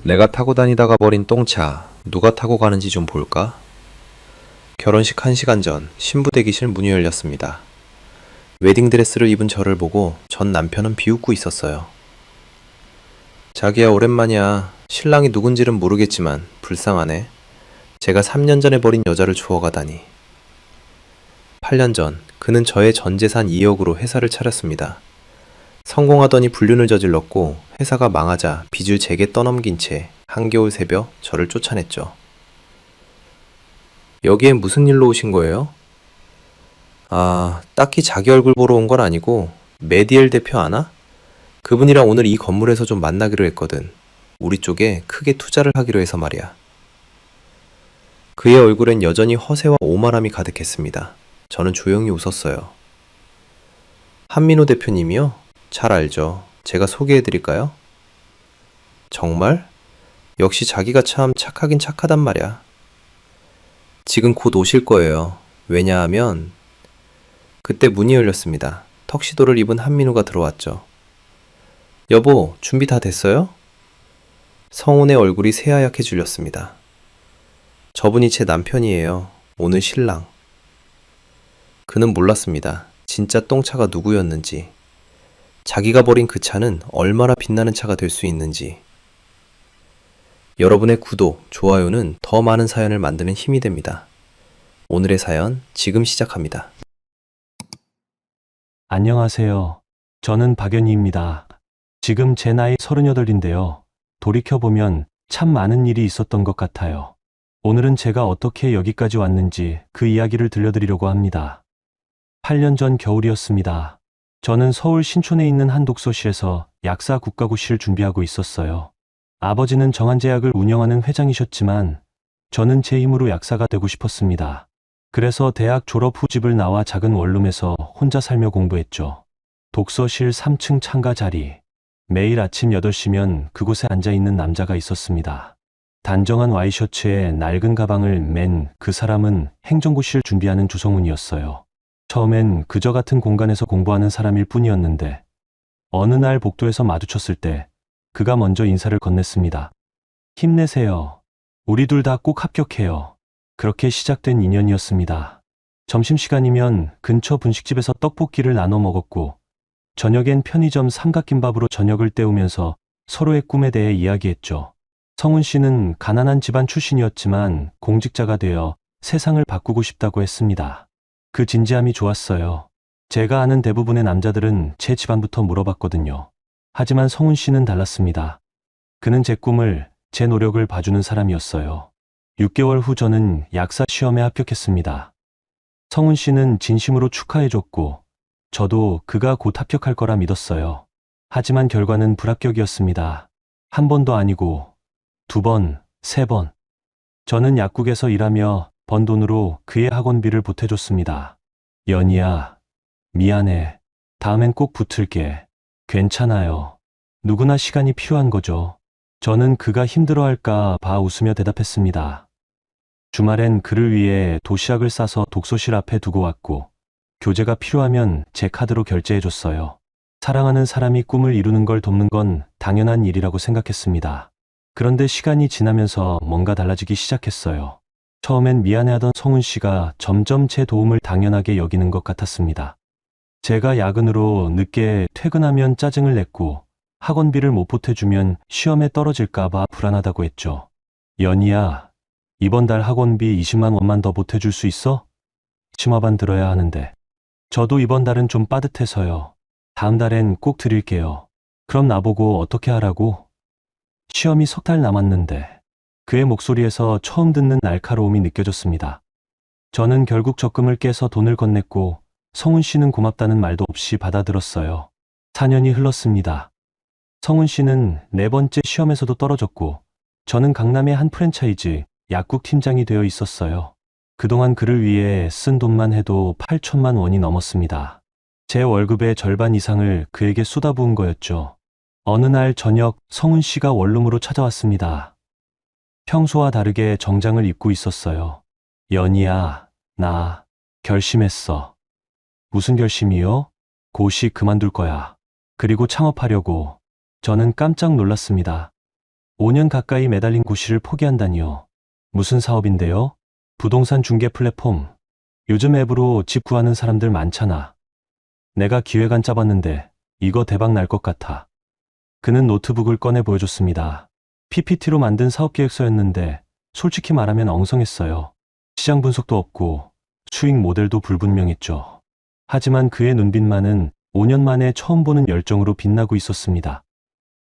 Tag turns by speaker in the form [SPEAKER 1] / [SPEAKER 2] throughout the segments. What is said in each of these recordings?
[SPEAKER 1] 내가 타고 다니다가 버린 똥차, 누가 타고 가는지 좀 볼까? 결혼식 1시간 전 신부 대기실 문이 열렸습니다. 웨딩드레스를 입은 저를 보고 전 남편은 비웃고 있었어요. 자기야, 오랜만이야. 신랑이 누군지는 모르겠지만 불쌍하네. 제가 3년 전에 버린 여자를 주워가다니. 8년 전 그는 저의 전 재산 2억으로 회사를 차렸습니다. 성공하더니 불륜을 저질렀고 회사가 망하자 빚을 제게 떠넘긴 채 한겨울 새벽 저를 쫓아냈죠. 여기엔 무슨 일로 오신 거예요? 딱히 자기 얼굴 보러 온 건 아니고 메디엘 대표 아나? 그분이랑 오늘 이 건물에서 좀 만나기로 했거든. 우리 쪽에 크게 투자를 하기로 해서 말이야. 그의 얼굴엔 여전히 허세와 오만함이 가득했습니다. 저는 조용히 웃었어요. 한민호 대표님이요? 잘 알죠. 제가 소개해드릴까요? 정말? 역시 자기가 참 착하긴 착하단 말이야. 지금 곧 오실 거예요. 왜냐하면 그때 문이 열렸습니다. 턱시도를 입은 한민우가 들어왔죠. 여보, 준비 다 됐어요? 성훈의 얼굴이 새하얗게 질렸습니다. 저분이 제 남편이에요. 오늘 신랑. 그는 몰랐습니다. 진짜 똥차가 누구였는지. 자기가 버린 그 차는 얼마나 빛나는 차가 될 수 있는지. 여러분의 구독, 좋아요는 더 많은 사연을 만드는 힘이 됩니다. 오늘의 사연 지금 시작합니다.
[SPEAKER 2] 안녕하세요. 저는 박연희입니다. 지금 제 나이 38인데요. 돌이켜보면 참 많은 일이 있었던 것 같아요. 오늘은 제가 어떻게 여기까지 왔는지 그 이야기를 들려드리려고 합니다. 8년 전 겨울이었습니다. 저는 서울 신촌에 있는 한 독서실에서 약사 국가고시를 준비하고 있었어요. 아버지는 정한제약을 운영하는 회장이셨지만 저는 제 힘으로 약사가 되고 싶었습니다. 그래서 대학 졸업 후 집을 나와 작은 원룸에서 혼자 살며 공부했죠. 독서실 3층 창가 자리. 매일 아침 8시면 그곳에 앉아있는 남자가 있었습니다. 단정한 와이셔츠에 낡은 가방을 맨 그 사람은 행정고시를 준비하는 조성훈이었어요. 처음엔 그저 같은 공간에서 공부하는 사람일 뿐이었는데 어느 날 복도에서 마주쳤을 때 그가 먼저 인사를 건넸습니다. 힘내세요. 우리 둘 다 꼭 합격해요. 그렇게 시작된 인연이었습니다. 점심시간이면 근처 분식집에서 떡볶이를 나눠 먹었고 저녁엔 편의점 삼각김밥으로 저녁을 때우면서 서로의 꿈에 대해 이야기했죠. 성훈 씨는 가난한 집안 출신이었지만 공직자가 되어 세상을 바꾸고 싶다고 했습니다. 그 진지함이 좋았어요. 제가 아는 대부분의 남자들은 제 집안부터 물어봤거든요. 하지만 성훈 씨는 달랐습니다. 그는 제 꿈을, 제 노력을 봐주는 사람이었어요. 6개월 후 저는 약사 시험에 합격했습니다. 성훈 씨는 진심으로 축하해줬고 저도 그가 곧 합격할 거라 믿었어요. 하지만 결과는 불합격이었습니다. 한 번도 아니고 2번, 3번. 저는 약국에서 일하며 번 돈으로 그의 학원비를 보태줬습니다. 연희야, 미안해. 다음엔 꼭 붙을게. 괜찮아요. 누구나 시간이 필요한 거죠. 저는 그가 힘들어할까 봐 웃으며 대답했습니다. 주말엔 그를 위해 도시락을 싸서 독서실 앞에 두고 왔고 교재가 필요하면 제 카드로 결제해줬어요. 사랑하는 사람이 꿈을 이루는 걸 돕는 건 당연한 일이라고 생각했습니다. 그런데 시간이 지나면서 뭔가 달라지기 시작했어요. 처음엔 미안해하던 성훈 씨가 점점 제 도움을 당연하게 여기는 것 같았습니다. 제가 야근으로 늦게 퇴근하면 짜증을 냈고 학원비를 못 보태주면 시험에 떨어질까봐 불안하다고 했죠. 연희야, 이번 달 학원비 20만 원만 더 보태줄 수 있어? 심화반 들어야 하는데. 저도 이번 달은 좀 빠듯해서요. 다음 달엔 꼭 드릴게요. 그럼 나보고 어떻게 하라고? 시험이 3달 남았는데. 그의 목소리에서 처음 듣는 날카로움이 느껴졌습니다. 저는 결국 적금을 깨서 돈을 건넸고 성훈 씨는 고맙다는 말도 없이 받아들었어요. 4년이 흘렀습니다. 성훈 씨는 4번째 시험에서도 떨어졌고 저는 강남의 한 프랜차이즈 약국 팀장이 되어 있었어요. 그동안 그를 위해 쓴 돈만 해도 8천만 원이 넘었습니다. 제 월급의 절반 이상을 그에게 쏟아부은 거였죠. 어느 날 저녁 성훈 씨가 원룸으로 찾아왔습니다. 평소와 다르게 정장을 입고 있었어요. 연희야, 나 결심했어. 무슨 결심이요? 고시 그만둘 거야. 그리고 창업하려고. 저는 깜짝 놀랐습니다. 5년 가까이 매달린 고시를 포기한다니요. 무슨 사업인데요? 부동산 중개 플랫폼. 요즘 앱으로 집 구하는 사람들 많잖아. 내가 기획안 짜봤는데 이거 대박 날 것 같아. 그는 노트북을 꺼내 보여줬습니다. PPT로 만든 사업계획서였는데 솔직히 말하면 엉성했어요. 시장 분석도 없고 수익 모델도 불분명했죠. 하지만 그의 눈빛만은 5년 만에 처음 보는 열정으로 빛나고 있었습니다.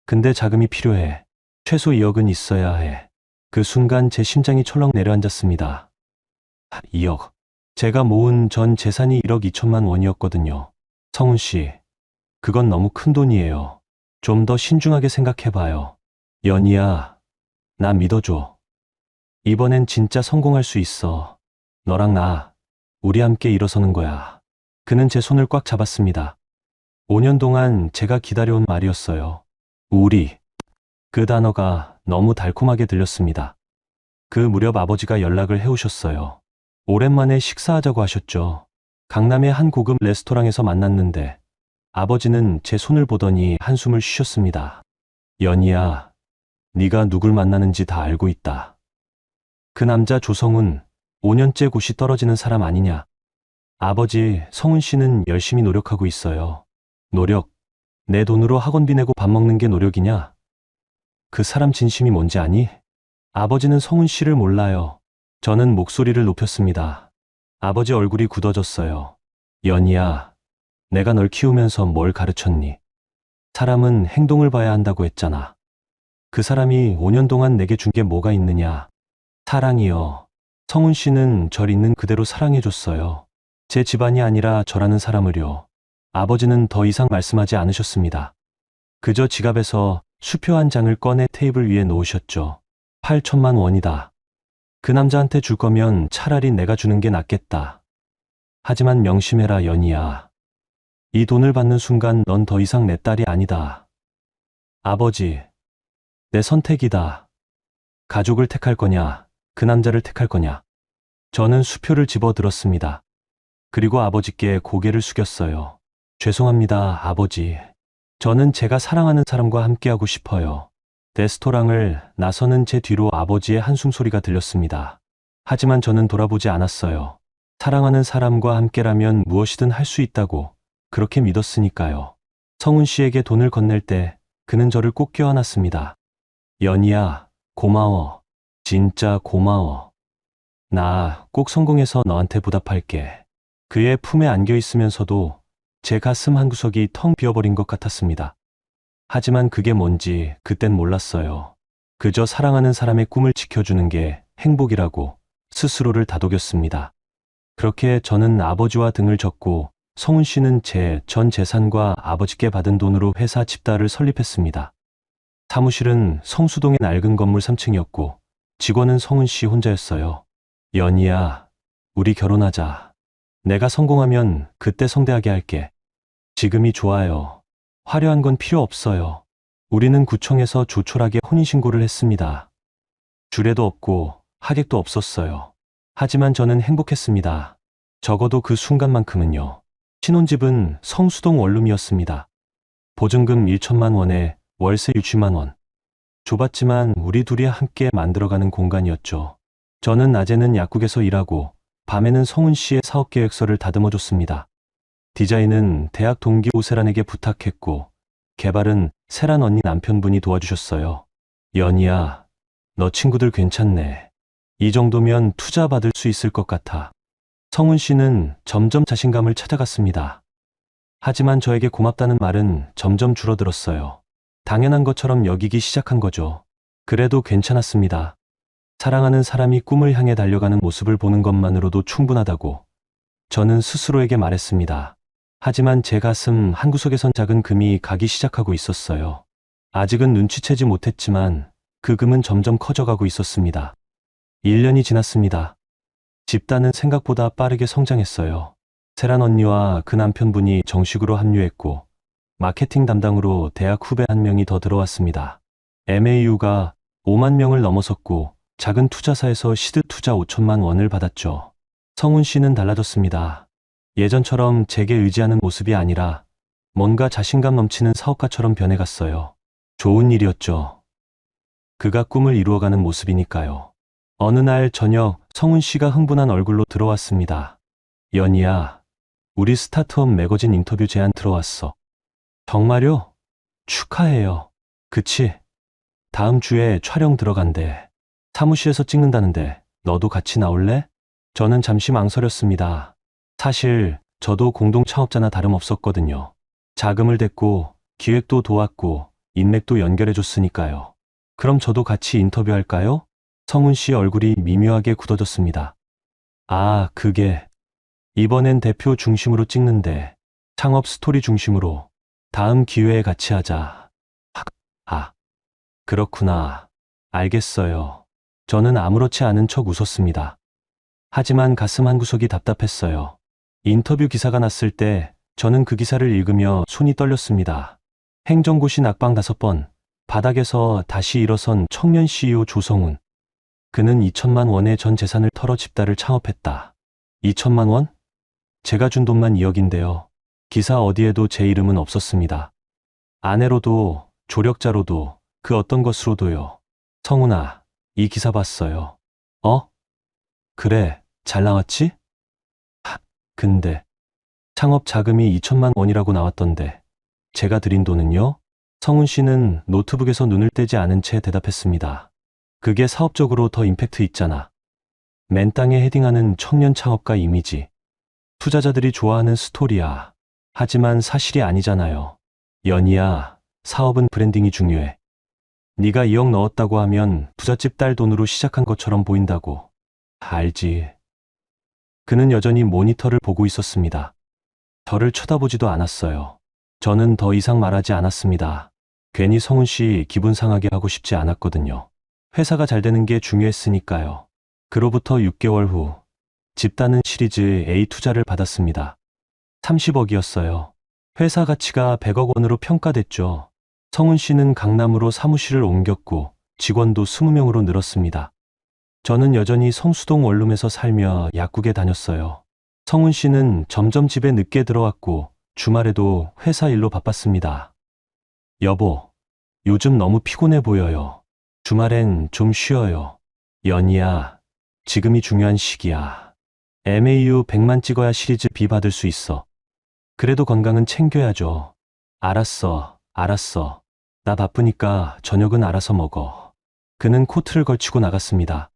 [SPEAKER 2] 근데 자금이 필요해. 최소 2억은 있어야 해. 그 순간 제 심장이 철렁 내려앉았습니다. 2억. 제가 모은 전 재산이 1억 2천만 원이었거든요. 성훈 씨, 그건 너무 큰 돈이에요. 좀 더 신중하게 생각해봐요. 연희야, 나 믿어줘. 이번엔 진짜 성공할 수 있어. 너랑 나, 우리 함께 일어서는 거야. 그는 제 손을 꽉 잡았습니다. 5년 동안 제가 기다려온 말이었어요. 우리. 그 단어가 너무 달콤하게 들렸습니다. 그 무렵 아버지가 연락을 해오셨어요. 오랜만에 식사하자고 하셨죠. 강남의 한 고급 레스토랑에서 만났는데 아버지는 제 손을 보더니 한숨을 쉬셨습니다. 연희야, 네가 누굴 만나는지 다 알고 있다. 그 남자 조성훈, 5년째 고시 떨어지는 사람 아니냐. 아버지, 성훈 씨는 열심히 노력하고 있어요. 노력? 내 돈으로 학원비 내고 밥 먹는 게 노력이냐? 그 사람 진심이 뭔지 아니? 아버지는 성훈 씨를 몰라요. 저는 목소리를 높였습니다. 아버지 얼굴이 굳어졌어요. 연희야, 내가 널 키우면서 뭘 가르쳤니? 사람은 행동을 봐야 한다고 했잖아. 그 사람이 5년 동안 내게 준 게 뭐가 있느냐? 사랑이요. 성훈 씨는 절 있는 그대로 사랑해줬어요. 제 집안이 아니라 저라는 사람을요. 아버지는 더 이상 말씀하지 않으셨습니다. 그저 지갑에서 수표 한 장을 꺼내 테이블 위에 놓으셨죠. 8천만 원이다. 그 남자한테 줄 거면 차라리 내가 주는 게 낫겠다. 하지만 명심해라, 연희야. 이 돈을 받는 순간 넌 더 이상 내 딸이 아니다. 아버지, 내 선택이다. 가족을 택할 거냐, 그 남자를 택할 거냐. 저는 수표를 집어들었습니다. 그리고 아버지께 고개를 숙였어요. 죄송합니다, 아버지. 저는 제가 사랑하는 사람과 함께하고 싶어요. 레스토랑을 나서는 제 뒤로 아버지의 한숨 소리가 들렸습니다. 하지만 저는 돌아보지 않았어요. 사랑하는 사람과 함께라면 무엇이든 할 수 있다고 그렇게 믿었으니까요. 성훈 씨에게 돈을 건넬 때 그는 저를 꼭 껴안았습니다. 연희야, 고마워. 진짜 고마워. 나 꼭 성공해서 너한테 보답할게. 그의 품에 안겨 있으면서도 제 가슴 한구석이 텅 비어버린 것 같았습니다. 하지만 그게 뭔지 그땐 몰랐어요. 그저 사랑하는 사람의 꿈을 지켜주는 게 행복이라고 스스로를 다독였습니다. 그렇게 저는 아버지와 등을 졌고 성훈 씨는 제 전 재산과 아버지께 받은 돈으로 회사 집달을 설립했습니다. 사무실은 성수동의 낡은 건물 3층이었고 직원은 성훈 씨 혼자였어요. 연희야, 우리 결혼하자. 내가 성공하면 그때 성대하게 할게. 지금이 좋아요. 화려한 건 필요 없어요. 우리는 구청에서 조촐하게 혼인신고를 했습니다. 주례도 없고 하객도 없었어요. 하지만 저는 행복했습니다. 적어도 그 순간만큼은요. 신혼집은 성수동 원룸이었습니다. 보증금 1천만 원에 월세 60만 원. 좁았지만 우리 둘이 함께 만들어가는 공간이었죠. 저는 낮에는 약국에서 일하고 밤에는 성훈 씨의 사업계획서를 다듬어줬습니다. 디자인은 대학 동기 오세란에게 부탁했고 개발은 세란 언니 남편분이 도와주셨어요. 연희야, 너 친구들 괜찮네. 이 정도면 투자 받을 수 있을 것 같아. 성훈 씨는 점점 자신감을 찾아갔습니다. 하지만 저에게 고맙다는 말은 점점 줄어들었어요. 당연한 것처럼 여기기 시작한 거죠. 그래도 괜찮았습니다. 사랑하는 사람이 꿈을 향해 달려가는 모습을 보는 것만으로도 충분하다고 저는 스스로에게 말했습니다. 하지만 제 가슴 한구석에선 작은 금이 가기 시작하고 있었어요. 아직은 눈치채지 못했지만 그 금은 점점 커져가고 있었습니다. 1년이 지났습니다. 집단은 생각보다 빠르게 성장했어요. 세란 언니와 그 남편분이 정식으로 합류했고 마케팅 담당으로 대학 후배 한 명이 더 들어왔습니다. MAU가 5만 명을 넘어섰고 작은 투자사에서 시드 투자 5천만 원을 받았죠. 성훈 씨는 달라졌습니다. 예전처럼 제게 의지하는 모습이 아니라 뭔가 자신감 넘치는 사업가처럼 변해갔어요. 좋은 일이었죠. 그가 꿈을 이루어가는 모습이니까요. 어느 날 저녁 성훈 씨가 흥분한 얼굴로 들어왔습니다. 연희야, 우리 스타트업 매거진 인터뷰 제안 들어왔어. 정말요? 축하해요. 그치? 다음 주에 촬영 들어간대. 사무실에서 찍는다는데 너도 같이 나올래? 저는 잠시 망설였습니다. 사실 저도 공동 창업자나 다름없었거든요. 자금을 댔고 기획도 도왔고 인맥도 연결해줬으니까요. 그럼 저도 같이 인터뷰할까요? 성훈 씨 얼굴이 미묘하게 굳어졌습니다. 아, 그게 이번엔 대표 중심으로 찍는데 창업 스토리 중심으로 다음 기회에 같이 하자. 아, 그렇구나. 알겠어요. 저는 아무렇지 않은 척 웃었습니다. 하지만 가슴 한구석이 답답했어요. 인터뷰 기사가 났을 때 저는 그 기사를 읽으며 손이 떨렸습니다. 행정고시 낙방 5번, 바닥에서 다시 일어선 청년 CEO 조성훈. 그는 2천만 원의 전 재산을 털어 집단을 창업했다. 2천만 원? 제가 준 돈만 2억인데요. 기사 어디에도 제 이름은 없었습니다. 아내로도 조력자로도 그 어떤 것으로도요. 성훈아, 이 기사 봤어요. 어? 그래, 잘 나왔지? 근데 창업 자금이 2천만 원이라고 나왔던데 제가 드린 돈은요? 성훈 씨는 노트북에서 눈을 떼지 않은 채 대답했습니다. 그게 사업적으로 더 임팩트 있잖아. 맨땅에 헤딩하는 청년 창업가 이미지. 투자자들이 좋아하는 스토리야. 하지만 사실이 아니잖아요. 연희야, 사업은 브랜딩이 중요해. 네가 2억 넣었다고 하면 부잣집 딸 돈으로 시작한 것처럼 보인다고. 알지. 그는 여전히 모니터를 보고 있었습니다. 저를 쳐다보지도 않았어요. 저는 더 이상 말하지 않았습니다. 괜히 성훈 씨 기분 상하게 하고 싶지 않았거든요. 회사가 잘 되는 게 중요했으니까요. 그로부터 6개월 후, 집단은 시리즈 A 투자를 받았습니다. 30억이었어요. 회사 가치가 100억 원으로 평가됐죠. 성훈 씨는 강남으로 사무실을 옮겼고 직원도 20명으로 늘었습니다. 저는 여전히 성수동 원룸에서 살며 약국에 다녔어요. 성훈 씨는 점점 집에 늦게 들어왔고 주말에도 회사 일로 바빴습니다. 여보, 요즘 너무 피곤해 보여요. 주말엔 좀 쉬어요. 연희야, 지금이 중요한 시기야. MAU 100만 찍어야 시리즈 B 받을 수 있어. 그래도 건강은 챙겨야죠. 알았어, 알았어. 나 바쁘니까 저녁은 알아서 먹어. 그는 코트를 걸치고 나갔습니다.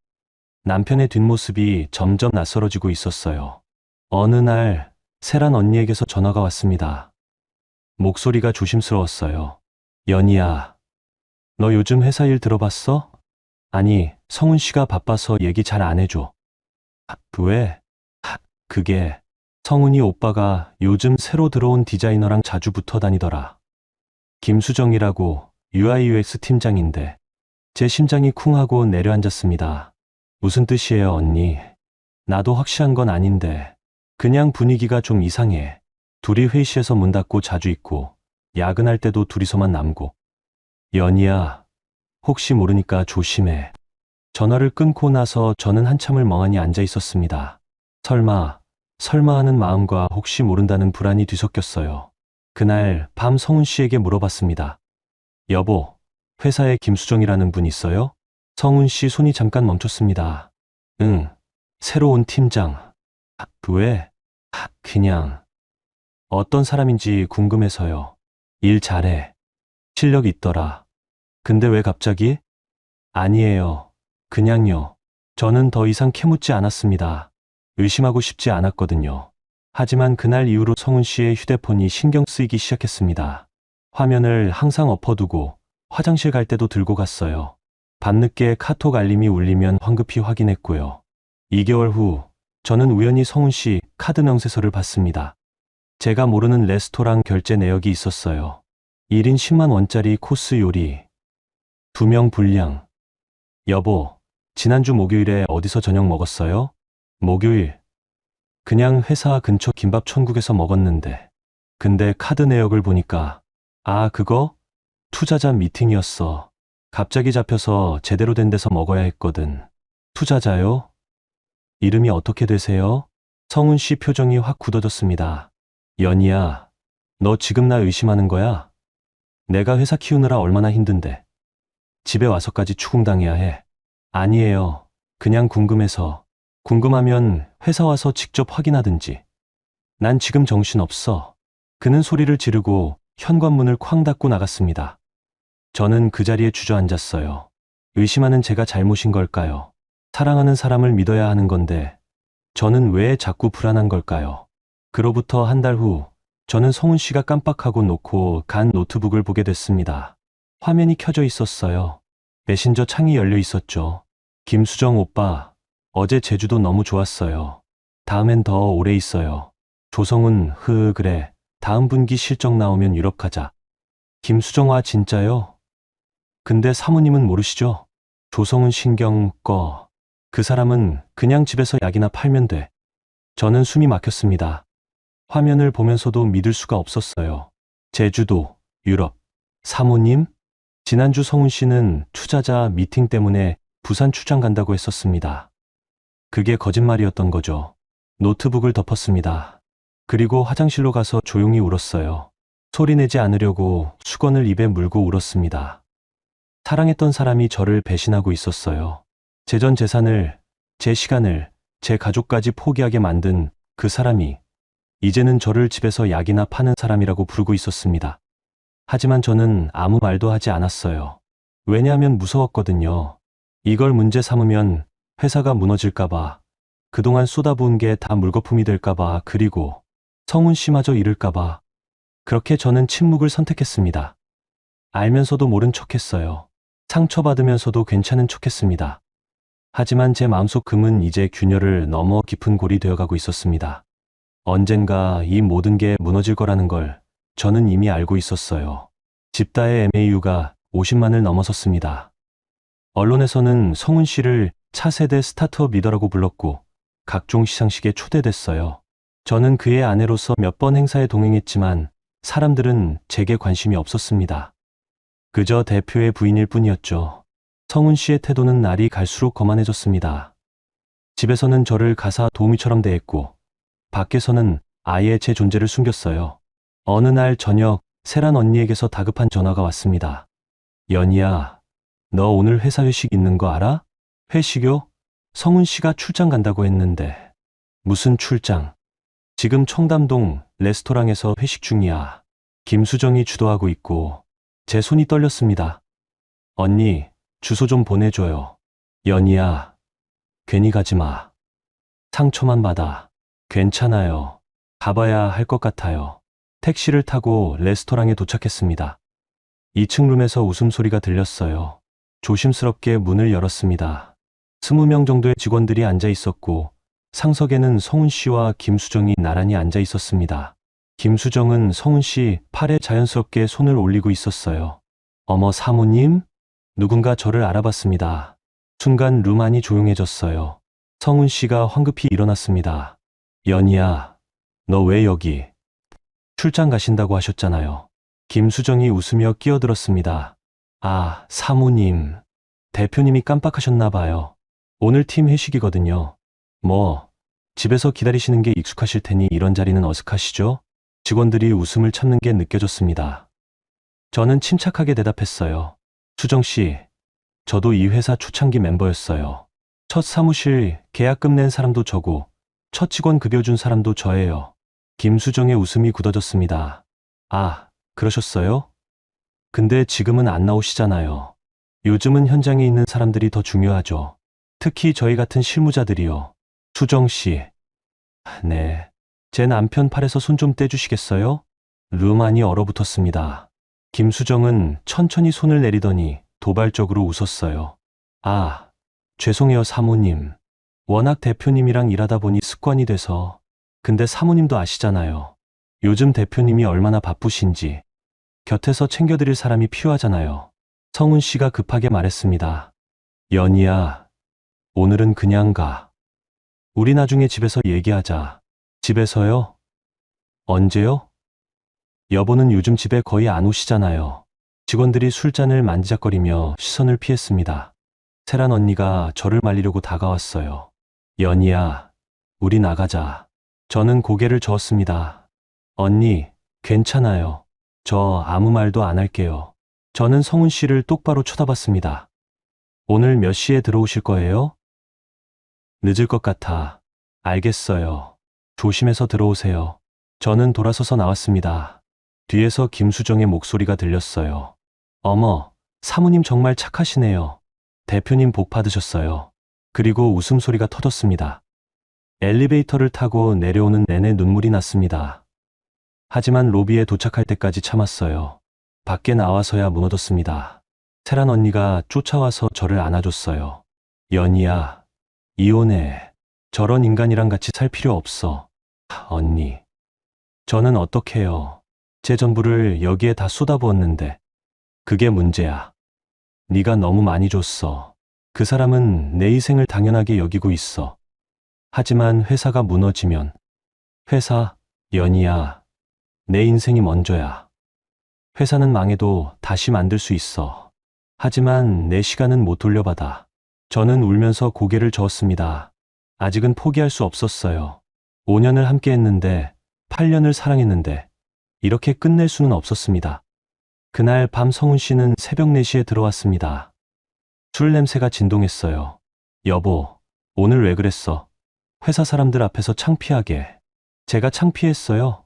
[SPEAKER 2] 남편의 뒷모습이 점점 낯설어지고 있었어요. 어느 날 세란 언니에게서 전화가 왔습니다. 목소리가 조심스러웠어요. 연희야, 너 요즘 회사 일 들어봤어? 아니, 성훈 씨가 바빠서 얘기 잘 안 해줘. 왜? 그게 성훈이 오빠가 요즘 새로 들어온 디자이너랑 자주 붙어 다니더라. 김수정이라고 UI/UX 팀장인데 제 심장이 쿵 하고 내려앉았습니다. 무슨 뜻이에요, 언니? 나도 확실한 건 아닌데 그냥 분위기가 좀 이상해. 둘이 회의실에서 문 닫고 자주 있고 야근할 때도 둘이서만 남고. 연희야, 혹시 모르니까 조심해. 전화를 끊고 나서 저는 한참을 멍하니 앉아 있었습니다. 설마 하는 마음과 혹시 모른다는 불안이 뒤섞였어요. 그날 밤 성훈 씨에게 물어봤습니다. 여보, 회사에 김수정이라는 분 있어요? 성훈 씨 손이 잠깐 멈췄습니다. 응, 새로 온 팀장. 왜? 그냥 어떤 사람인지 궁금해서요. 일 잘해. 실력 있더라. 근데 왜 갑자기? 아니에요. 그냥요. 저는 더 이상 캐묻지 않았습니다. 의심하고 싶지 않았거든요. 하지만 그날 이후로 성훈 씨의 휴대폰이 신경 쓰이기 시작했습니다. 화면을 항상 엎어두고 화장실 갈 때도 들고 갔어요. 밤늦게 카톡 알림이 울리면 황급히 확인했고요. 2개월 후 저는 우연히 성훈 씨 카드 명세서를 봤습니다. 제가 모르는 레스토랑 결제 내역이 있었어요. 1인 10만 원짜리 코스 요리, 2명 분량. 여보, 지난주 목요일에 어디서 저녁 먹었어요? 목요일. 그냥 회사 근처 김밥 천국에서 먹었는데. 근데 카드 내역을 보니까, 아, 그거? 투자자 미팅이었어. 갑자기 잡혀서 제대로 된 데서 먹어야 했거든. 투자자요? 이름이 어떻게 되세요? 성훈 씨 표정이 확 굳어졌습니다. 연희야, 너 지금 나 의심하는 거야? 내가 회사 키우느라 얼마나 힘든데. 집에 와서까지 추궁당해야 해. 아니에요. 그냥 궁금해서. 궁금하면 회사 와서 직접 확인하든지. 난 지금 정신없어. 그는 소리를 지르고 현관문을 쾅 닫고 나갔습니다. 저는 그 자리에 주저앉았어요. 의심하는 제가 잘못인 걸까요? 사랑하는 사람을 믿어야 하는 건데 저는 왜 자꾸 불안한 걸까요? 그로부터 한 달 후 저는 성훈 씨가 깜빡하고 놓고 간 노트북을 보게 됐습니다. 화면이 켜져 있었어요. 메신저 창이 열려 있었죠. 김수정 오빠, 어제 제주도 너무 좋았어요. 다음엔 더 오래 있어요. 조성은, 그래. 다음 분기 실적 나오면 유럽 가자. 김수정아, 진짜요? 근데 사모님은 모르시죠? 조성은 신경 꺼. 그 사람은 그냥 집에서 약이나 팔면 돼. 저는 숨이 막혔습니다. 화면을 보면서도 믿을 수가 없었어요. 제주도, 유럽, 사모님? 지난주 성훈 씨는 투자자 미팅 때문에 부산 출장 간다고 했었습니다. 그게 거짓말이었던 거죠. 노트북을 덮었습니다. 그리고 화장실로 가서 조용히 울었어요. 소리내지 않으려고 수건을 입에 물고 울었습니다. 사랑했던 사람이 저를 배신하고 있었어요. 제 전 재산을, 제 시간을, 제 가족까지 포기하게 만든 그 사람이 이제는 저를 집에서 약이나 파는 사람이라고 부르고 있었습니다. 하지만 저는 아무 말도 하지 않았어요. 왜냐하면 무서웠거든요. 이걸 문제 삼으면 회사가 무너질까봐, 그동안 쏟아부은 게 다 물거품이 될까봐, 그리고 성훈 씨마저 잃을까봐. 그렇게 저는 침묵을 선택했습니다. 알면서도 모른 척했어요. 상처받으면서도 괜찮은 척했습니다. 하지만 제 마음속 금은 이제 균열을 넘어 깊은 골이 되어가고 있었습니다. 언젠가 이 모든 게 무너질 거라는 걸 저는 이미 알고 있었어요. 집다의 MAU가 50만을 넘어섰습니다. 언론에서는 성훈 씨를 차세대 스타트업 리더라고 불렀고 각종 시상식에 초대됐어요. 저는 그의 아내로서 몇 번 행사에 동행했지만 사람들은 제게 관심이 없었습니다. 그저 대표의 부인일 뿐이었죠. 성훈 씨의 태도는 날이 갈수록 거만해졌습니다. 집에서는 저를 가사 도우미처럼 대했고 밖에서는 아예 제 존재를 숨겼어요. 어느 날 저녁 세란 언니에게서 다급한 전화가 왔습니다. 연희야, 너 오늘 회사 회식 있는 거 알아? 회식요? 성훈 씨가 출장 간다고 했는데. 무슨 출장? 지금 청담동 레스토랑에서 회식 중이야. 김수정이 주도하고 있고. 제 손이 떨렸습니다. 언니, 주소 좀 보내줘요. 연희야, 괜히 가지 마. 상처만 받아. 괜찮아요. 가봐야 할 것 같아요. 택시를 타고 레스토랑에 도착했습니다. 2층 룸에서 웃음소리가 들렸어요. 조심스럽게 문을 열었습니다. 20명 정도의 직원들이 앉아 있었고 상석에는 성훈 씨와 김수정이 나란히 앉아 있었습니다. 김수정은 성훈 씨 팔에 자연스럽게 손을 올리고 있었어요. 어머, 사모님? 누군가 저를 알아봤습니다. 순간 룸 안이 조용해졌어요. 성훈 씨가 황급히 일어났습니다. 연희야, 너 왜 여기? 출장 가신다고 하셨잖아요. 김수정이 웃으며 끼어들었습니다. 아, 사모님. 대표님이 깜빡하셨나 봐요. 오늘 팀 회식이거든요. 뭐, 집에서 기다리시는 게 익숙하실 테니 이런 자리는 어색하시죠? 직원들이 웃음을 참는 게 느껴졌습니다. 저는 침착하게 대답했어요. 수정 씨, 저도 이 회사 초창기 멤버였어요. 첫 사무실 계약금 낸 사람도 저고, 첫 직원 급여 준 사람도 저예요. 김수정의 웃음이 굳어졌습니다. 아, 그러셨어요? 근데 지금은 안 나오시잖아요. 요즘은 현장에 있는 사람들이 더 중요하죠. 특히 저희 같은 실무자들이요. 수정 씨. 네. 제 남편 팔에서 손 좀 떼주시겠어요? 룸 안이 얼어붙었습니다. 김수정은 천천히 손을 내리더니 도발적으로 웃었어요. 아, 죄송해요, 사모님. 워낙 대표님이랑 일하다 보니 습관이 돼서. 근데 사모님도 아시잖아요. 요즘 대표님이 얼마나 바쁘신지. 곁에서 챙겨드릴 사람이 필요하잖아요. 성훈 씨가 급하게 말했습니다. 연희야, 오늘은 그냥 가. 우리 나중에 집에서 얘기하자. 집에서요? 언제요? 여보는 요즘 집에 거의 안 오시잖아요. 직원들이 술잔을 만지작거리며 시선을 피했습니다. 세란 언니가 저를 말리려고 다가왔어요. 연희야, 우리 나가자. 저는 고개를 저었습니다. 언니, 괜찮아요. 저 아무 말도 안 할게요. 저는 성훈 씨를 똑바로 쳐다봤습니다. 오늘 몇 시에 들어오실 거예요? 늦을 것 같아. 알겠어요. 조심해서 들어오세요. 저는 돌아서서 나왔습니다. 뒤에서 김수정의 목소리가 들렸어요. 어머, 사모님 정말 착하시네요. 대표님 복 받으셨어요. 그리고 웃음소리가 터졌습니다. 엘리베이터를 타고 내려오는 내내 눈물이 났습니다. 하지만 로비에 도착할 때까지 참았어요. 밖에 나와서야 무너졌습니다. 세란 언니가 쫓아와서 저를 안아줬어요. 연희야, 이혼해. 저런 인간이랑 같이 살 필요 없어. 언니. 저는 어떡해요. 제 전부를 여기에 다 쏟아부었는데. 그게 문제야. 네가 너무 많이 줬어. 그 사람은 내 희생을 당연하게 여기고 있어. 하지만 회사가 무너지면 회사, 연희야, 내 인생이 먼저야. 회사는 망해도 다시 만들 수 있어. 하지만 내 시간은 못 돌려받아. 저는 울면서 고개를 저었습니다. 아직은 포기할 수 없었어요. 5년을 함께 했는데, 8년을 사랑했는데, 이렇게 끝낼 수는 없었습니다. 그날 밤 성훈 씨는 새벽 4시에 들어왔습니다. 술 냄새가 진동했어요. 여보, 오늘 왜 그랬어? 회사 사람들 앞에서 창피하게. 제가 창피했어요.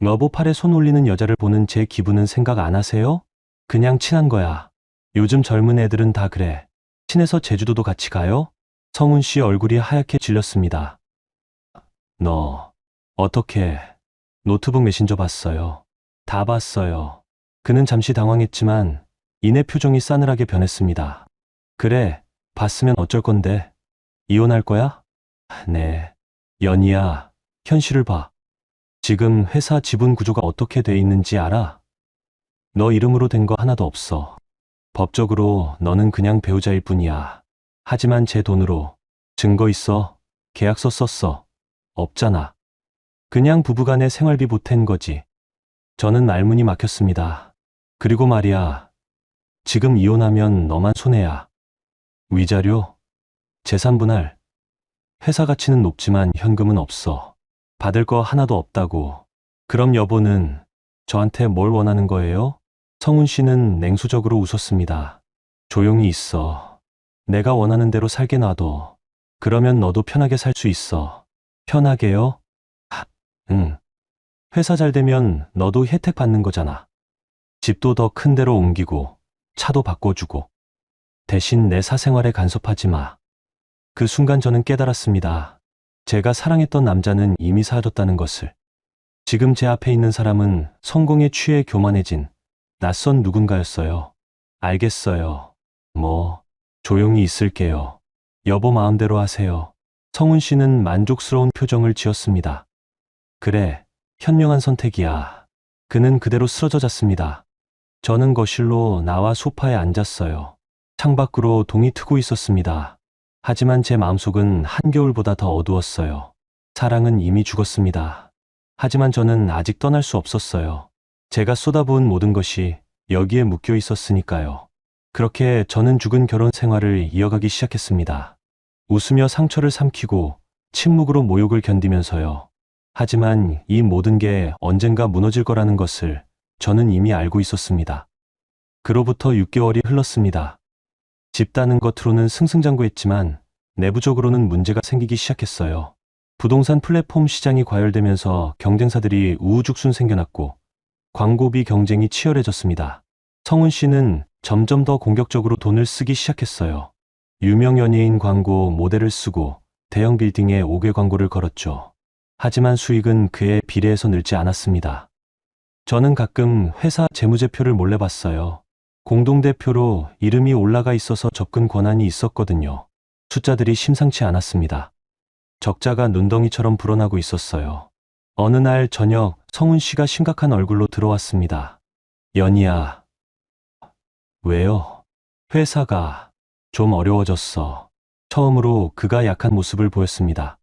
[SPEAKER 2] 여보 팔에 손 올리는 여자를 보는 제 기분은 생각 안 하세요? 그냥 친한 거야. 요즘 젊은 애들은 다 그래. 친해서 제주도도 같이 가요? 성훈 씨 얼굴이 하얗게 질렸습니다. 너, 어떻게, 노트북 메신저 봤어요. 다 봤어요. 그는 잠시 당황했지만 이내 표정이 싸늘하게 변했습니다. 그래, 봤으면 어쩔 건데. 이혼할 거야? 네. 연희야, 현실을 봐. 지금 회사 지분 구조가 어떻게 돼 있는지 알아? 너 이름으로 된 거 하나도 없어. 법적으로 너는 그냥 배우자일 뿐이야. 하지만 제 돈으로 증거 있어? 계약서 썼어? 없잖아. 그냥 부부간의 생활비 보탠 거지. 저는 말문이 막혔습니다. 그리고 말이야. 지금 이혼하면 너만 손해야. 위자료? 재산 분할? 회사 가치는 높지만 현금은 없어. 받을 거 하나도 없다고. 그럼 여보는 저한테 뭘 원하는 거예요? 성훈 씨는 냉소적으로 웃었습니다. 조용히 있어. 내가 원하는 대로 살게 놔둬. 그러면 너도 편하게 살 수 있어. 편하게요? 응. 회사 잘 되면 너도 혜택 받는 거잖아. 집도 더 큰 데로 옮기고, 차도 바꿔주고. 대신 내 사생활에 간섭하지 마. 그 순간 저는 깨달았습니다. 제가 사랑했던 남자는 이미 사라졌다는 것을. 지금 제 앞에 있는 사람은 성공에 취해 교만해진 낯선 누군가였어요. 알겠어요. 뭐, 조용히 있을게요. 여보 마음대로 하세요. 성훈 씨는 만족스러운 표정을 지었습니다. 그래, 현명한 선택이야. 그는 그대로 쓰러져 잤습니다. 저는 거실로 나와 소파에 앉았어요. 창밖으로 동이 트고 있었습니다. 하지만 제 마음속은 한겨울보다 더 어두웠어요. 사랑은 이미 죽었습니다. 하지만 저는 아직 떠날 수 없었어요. 제가 쏟아부은 모든 것이 여기에 묶여 있었으니까요. 그렇게 저는 죽은 결혼 생활을 이어가기 시작했습니다. 웃으며 상처를 삼키고 침묵으로 모욕을 견디면서요. 하지만 이 모든 게 언젠가 무너질 거라는 것을 저는 이미 알고 있었습니다. 그로부터 6개월이 흘렀습니다. 집다는 겉으로는 승승장구했지만 내부적으로는 문제가 생기기 시작했어요. 부동산 플랫폼 시장이 과열되면서 경쟁사들이 우후죽순 생겨났고 광고비 경쟁이 치열해졌습니다. 성훈 씨는 점점 더 공격적으로 돈을 쓰기 시작했어요. 유명 연예인 광고 모델을 쓰고 대형 빌딩에 5개 광고를 걸었죠. 하지만 수익은 그에 비례해서 늘지 않았습니다. 저는 가끔 회사 재무제표를 몰래 봤어요. 공동대표로 이름이 올라가 있어서 접근 권한이 있었거든요. 숫자들이 심상치 않았습니다. 적자가 눈덩이처럼 불어나고 있었어요. 어느 날 저녁 성훈 씨가 심각한 얼굴로 들어왔습니다. 연희야. 왜요? 회사가 좀 어려워졌어. 처음으로 그가 약한 모습을 보였습니다.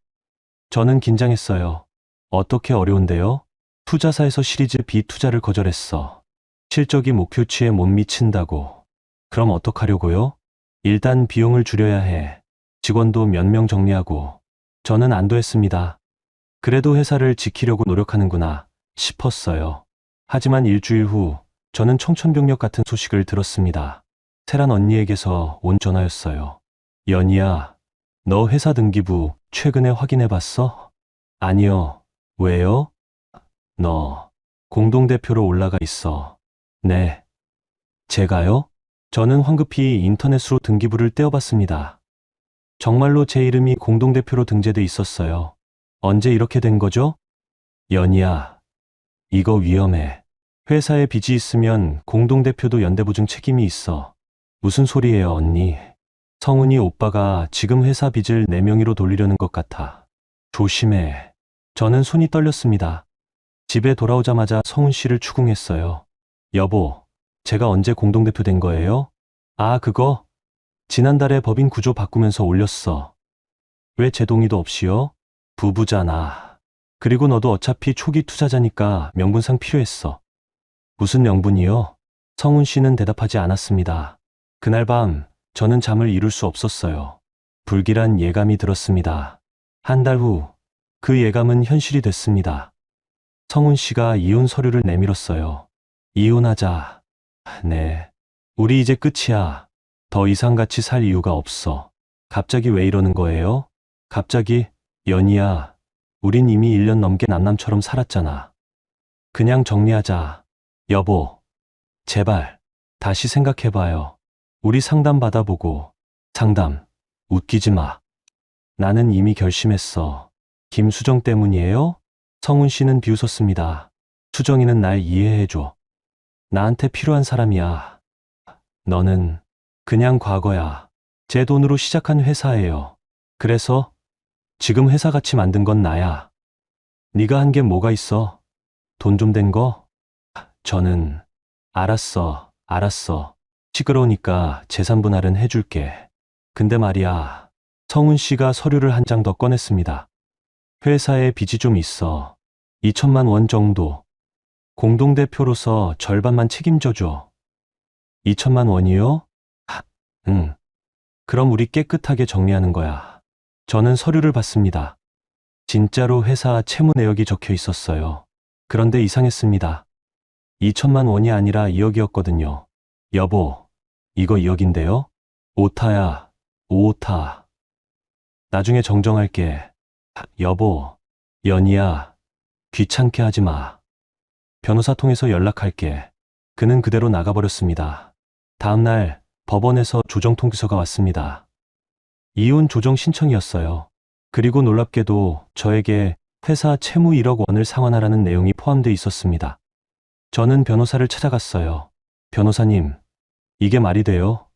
[SPEAKER 2] 저는 긴장했어요. 어떻게 어려운데요? 투자사에서 시리즈 B 투자를 거절했어. 실적이 목표치에 못 미친다고. 그럼 어떡하려고요? 일단 비용을 줄여야 해. 직원도 몇 명 정리하고. 저는 안도했습니다. 그래도 회사를 지키려고 노력하는구나 싶었어요. 하지만 일주일 후 저는 청천벽력 같은 소식을 들었습니다. 세란 언니에게서 온 전화였어요. 연희야, 너 회사 등기부 최근에 확인해 봤어? 아니요. 왜요? 너 공동대표로 올라가 있어. 네. 제가요? 저는 황급히 인터넷으로 등기부를 떼어봤습니다. 정말로 제 이름이 공동대표로 등재돼 있었어요. 언제 이렇게 된 거죠? 연희야, 이거 위험해. 회사에 빚이 있으면 공동대표도 연대보증 책임이 있어. 무슨 소리예요, 언니? 성훈이 오빠가 지금 회사 빚을 내 명의로 돌리려는 것 같아. 조심해. 저는 손이 떨렸습니다. 집에 돌아오자마자 성훈 씨를 추궁했어요. 여보, 제가 언제 공동대표 된 거예요? 아, 그거? 지난달에 법인 구조 바꾸면서 올렸어. 왜 제 동의도 없이요? 부부잖아. 그리고 너도 어차피 초기 투자자니까 명분상 필요했어. 무슨 명분이요? 성훈 씨는 대답하지 않았습니다. 그날 밤 저는 잠을 이룰 수 없었어요. 불길한 예감이 들었습니다. 한 달 후 그 예감은 현실이 됐습니다. 성훈 씨가 이혼 서류를 내밀었어요. 이혼하자. 네. 우리 이제 끝이야. 더 이상 같이 살 이유가 없어. 갑자기 왜 이러는 거예요? 갑자기, 연희야, 우린 이미 1년 넘게 남남처럼 살았잖아. 그냥 정리하자. 여보, 제발, 다시 생각해봐요. 우리 상담 받아보고, 상담, 웃기지 마. 나는 이미 결심했어. 김수정 때문이에요? 성훈 씨는 비웃었습니다. 수정이는 날 이해해줘. 나한테 필요한 사람이야. 너는 그냥 과거야. 제 돈으로 시작한 회사예요. 그래서 지금 회사 같이 만든 건 나야. 네가 한 게 뭐가 있어? 돈 좀 된 거? 저는 알았어. 시끄러우니까 재산 분할은 해줄게. 근데 말이야. 성훈 씨가 서류를 한 장 더 꺼냈습니다. 회사에 빚이 좀 있어. 2천만 원 정도. 공동대표로서 절반만 책임져줘. 2천만 원이요? 응. 그럼 우리 깨끗하게 정리하는 거야. 저는 서류를 봤습니다. 진짜로 회사 채무 내역이 적혀 있었어요. 그런데 이상했습니다. 2천만 원이 아니라 2억이었거든요. 여보, 이거 2억인데요? 오타야, 오타. 나중에 정정할게. 여보, 연희야, 귀찮게 하지 마. 변호사 통해서 연락할게. 그는 그대로 나가버렸습니다. 다음 날 법원에서 조정 통지서가 왔습니다. 이혼 조정 신청이었어요. 그리고 놀랍게도 저에게 회사 채무 1억 원을 상환하라는 내용이 포함되어 있었습니다. 저는 변호사를 찾아갔어요. 변호사님, 이게 말이 돼요?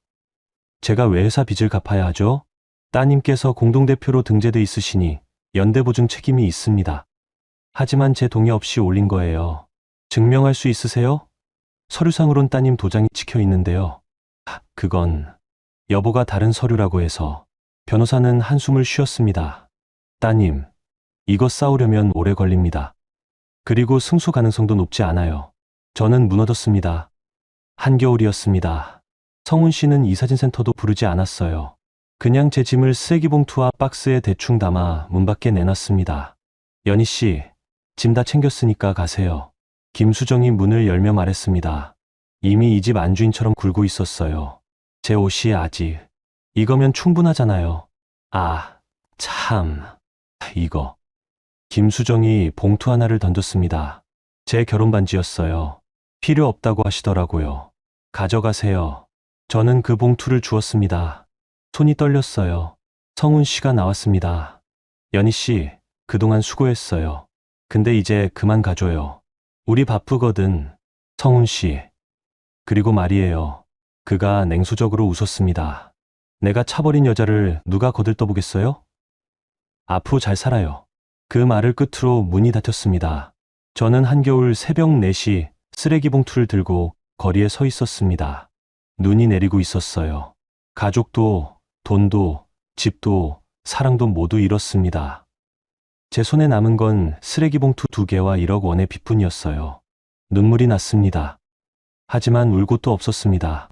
[SPEAKER 2] 제가 왜 회사 빚을 갚아야 하죠? 따님께서 공동대표로 등재돼 있으시니 연대보증 책임이 있습니다. 하지만 제 동의 없이 올린 거예요. 증명할 수 있으세요? 서류상으론 따님 도장이 찍혀 있는데요. 그건 여보가 다른 서류라고 해서. 변호사는 한숨을 쉬었습니다. 따님, 이거 싸우려면 오래 걸립니다. 그리고 승소 가능성도 높지 않아요. 저는 무너졌습니다. 한겨울이었습니다. 성훈 씨는 이사진센터도 부르지 않았어요. 그냥 제 짐을 쓰레기 봉투와 박스에 대충 담아 문 밖에 내놨습니다. 연희 씨, 짐 다 챙겼으니까 가세요. 김수정이 문을 열며 말했습니다. 이미 이 집 안주인처럼 굴고 있었어요. 제 옷이 아직. 이거면 충분하잖아요. 아, 참. 이거. 김수정이 봉투 하나를 던졌습니다. 제 결혼 반지였어요. 필요 없다고 하시더라고요. 가져가세요. 저는 그 봉투를 주었습니다. 손이 떨렸어요. 성훈 씨가 나왔습니다. 연희 씨, 그동안 수고했어요. 근데 이제 그만 가줘요. 우리 바쁘거든. 성훈 씨. 그리고 말이에요. 그가 냉소적으로 웃었습니다. 내가 차버린 여자를 누가 거들떠보겠어요? 앞으로 잘 살아요. 그 말을 끝으로 문이 닫혔습니다. 저는 한겨울 새벽 4시 쓰레기 봉투를 들고 거리에 서 있었습니다. 눈이 내리고 있었어요. 가족도, 돈도, 집도, 사랑도 모두 잃었습니다. 제 손에 남은 건 쓰레기 봉투 2개와 1억 원의 빚뿐이었어요. 눈물이 났습니다. 하지만 울 곳도 없었습니다.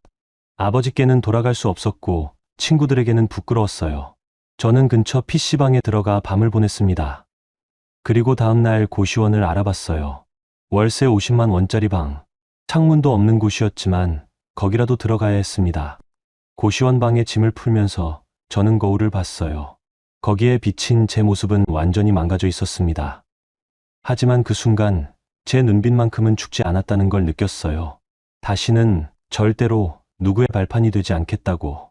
[SPEAKER 2] 아버지께는 돌아갈 수 없었고 친구들에게는 부끄러웠어요. 저는 근처 PC방에 들어가 밤을 보냈습니다. 그리고 다음 날 고시원을 알아봤어요. 월세 50만 원짜리 방. 창문도 없는 곳이었지만 거기라도 들어가야 했습니다. 고시원 방에 짐을 풀면서 저는 거울을 봤어요. 거기에 비친 제 모습은 완전히 망가져 있었습니다. 하지만 그 순간 제 눈빛만큼은 죽지 않았다는 걸 느꼈어요. 다시는 절대로 누구의 발판이 되지 않겠다고.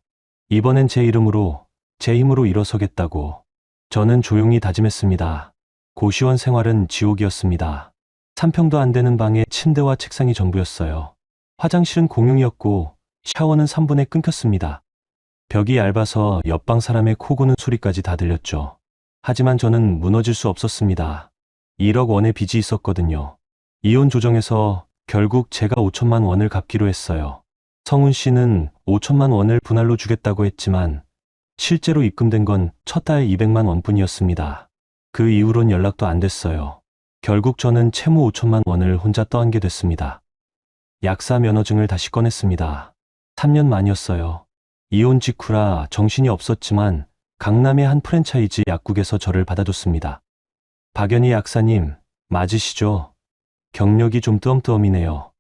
[SPEAKER 2] 이번엔 제 이름으로, 제 힘으로 일어서겠다고. 저는 조용히 다짐했습니다. 고시원 생활은 지옥이었습니다. 3평도 안 되는 방에 침대와 책상이 전부였어요. 화장실은 공용이었고 샤워는 3분에 끊겼습니다. 벽이 얇아서 옆방 사람의 코 고는 소리까지 다 들렸죠. 하지만 저는 무너질 수 없었습니다. 1억 원의 빚이 있었거든요. 이혼 조정에서 결국 제가 5천만 원을 갚기로 했어요. 성훈 씨는 5천만 원을 분할로 주겠다고 했지만 실제로 입금된 건 첫 달 200만 원뿐이었습니다. 그 이후론 연락도 안 됐어요. 결국 저는 채무 5천만 원을 혼자 떠안게 됐습니다. 약사 면허증을 다시 꺼냈습니다. 3년 만이었어요. 이혼 직후라 정신이 없었지만 강남의 한 프랜차이즈 약국에서 저를 받아줬습니다. 박연희 약사님, 맞으시죠? 경력이 좀 뜸뜸이네요.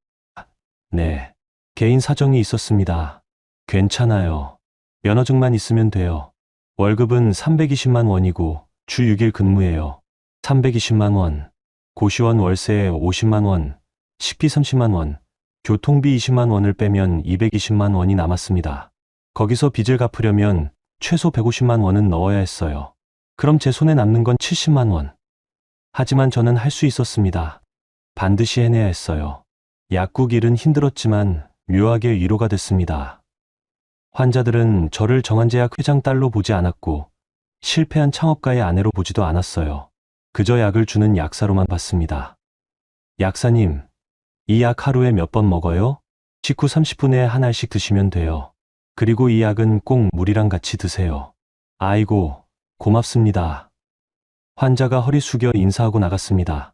[SPEAKER 2] 네, 개인 사정이 있었습니다. 괜찮아요. 면허증만 있으면 돼요. 월급은 320만 원이고 주 6일 근무예요. 320만 원, 고시원 월세 50만 원, 식비 30만 원, 교통비 20만 원을 빼면 220만 원이 남았습니다. 거기서 빚을 갚으려면 최소 150만 원은 넣어야 했어요. 그럼 제 손에 남는 건 70만 원. 하지만 저는 할 수 있었습니다. 반드시 해내야 했어요. 약국 일은 힘들었지만 묘하게 위로가 됐습니다. 환자들은 저를 정한제약 회장 딸로 보지 않았고 실패한 창업가의 아내로 보지도 않았어요. 그저 약을 주는 약사로만 봤습니다. 약사님, 이 약 하루에 몇 번 먹어요? 식후 30분에 한 알씩 드시면 돼요. 그리고 이 약은 꼭 물이랑 같이 드세요. 아이고, 고맙습니다. 환자가 허리 숙여 인사하고 나갔습니다.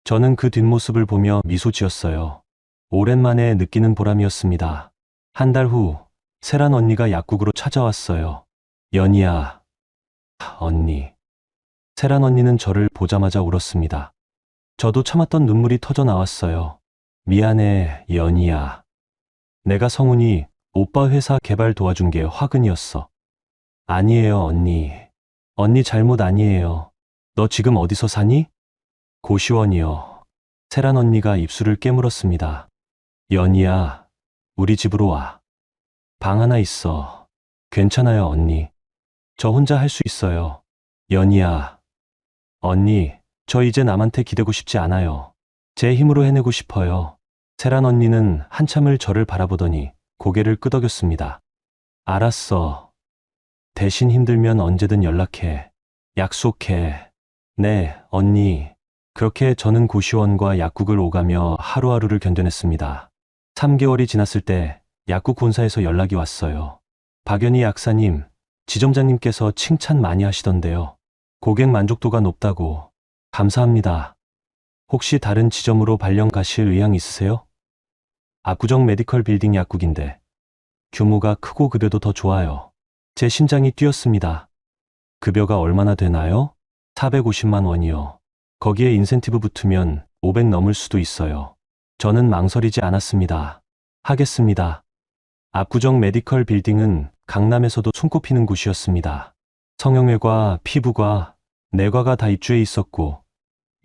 [SPEAKER 2] 저는 그 뒷모습을 보며 미소 지었어요. 오랜만에 느끼는 보람이었습니다. 한 달 후, 세란 언니가 약국으로 찾아왔어요. 연희야, 언니. 세란 언니는 저를 보자마자 울었습니다. 저도 참았던 눈물이 터져 나왔어요. 미안해, 연희야. 내가 성훈이 오빠 회사 개발 도와준 게 화근이었어. 아니에요, 언니. 언니 잘못 아니에요. 너 지금 어디서 사니? 고시원이요. 세란 언니가 입술을 깨물었습니다. 연희야, 우리 집으로 와. 방 하나 있어. 괜찮아요, 언니. 저 혼자 할 수 있어요. 연희야. 언니, 저 이제 남한테 기대고 싶지 않아요. 제 힘으로 해내고 싶어요. 세란 언니는 한참을 저를 바라보더니 고개를 끄덕였습니다. 알았어. 대신 힘들면 언제든 연락해. 약속해. 네, 언니. 그렇게 저는 고시원과 약국을 오가며 하루하루를 견뎌냈습니다. 3개월이 지났을 때 약국 본사에서 연락이 왔어요. 박연희 약사님, 지점장님께서 칭찬 많이 하시던데요. 고객 만족도가 높다고. 감사합니다. 혹시 다른 지점으로 발령 가실 의향 있으세요? 압구정 메디컬 빌딩 약국인데 규모가 크고 급여도 더 좋아요. 제 심장이 뛰었습니다. 급여가 얼마나 되나요? 450만 원이요. 거기에 인센티브 붙으면 500 넘을 수도 있어요. 저는 망설이지 않았습니다. 하겠습니다. 압구정 메디컬 빌딩은 강남에서도 손꼽히는 곳이었습니다. 성형외과, 피부과, 내과가 다 입주해 있었고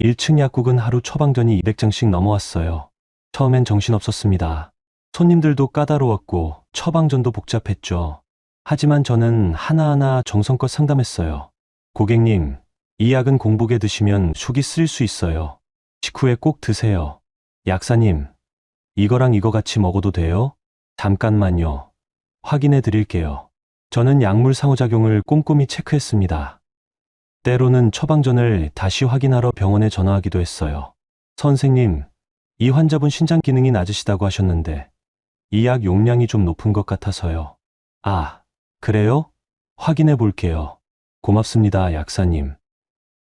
[SPEAKER 2] 1층 약국은 하루 처방전이 200장씩 넘어왔어요. 처음엔 정신없었습니다. 손님들도 까다로웠고 처방전도 복잡했죠. 하지만 저는 하나하나 정성껏 상담했어요. 고객님, 이 약은 공복에 드시면 속이 쓰릴 수 있어요. 식후에 꼭 드세요. 약사님, 이거랑 이거 같이 먹어도 돼요? 잠깐만요. 확인해 드릴게요. 저는 약물 상호작용을 꼼꼼히 체크했습니다. 때로는 처방전을 다시 확인하러 병원에 전화하기도 했어요. 선생님, 이 환자분 신장 기능이 낮으시다고 하셨는데 이 약 용량이 좀 높은 것 같아서요. 아, 그래요? 확인해 볼게요. 고맙습니다, 약사님.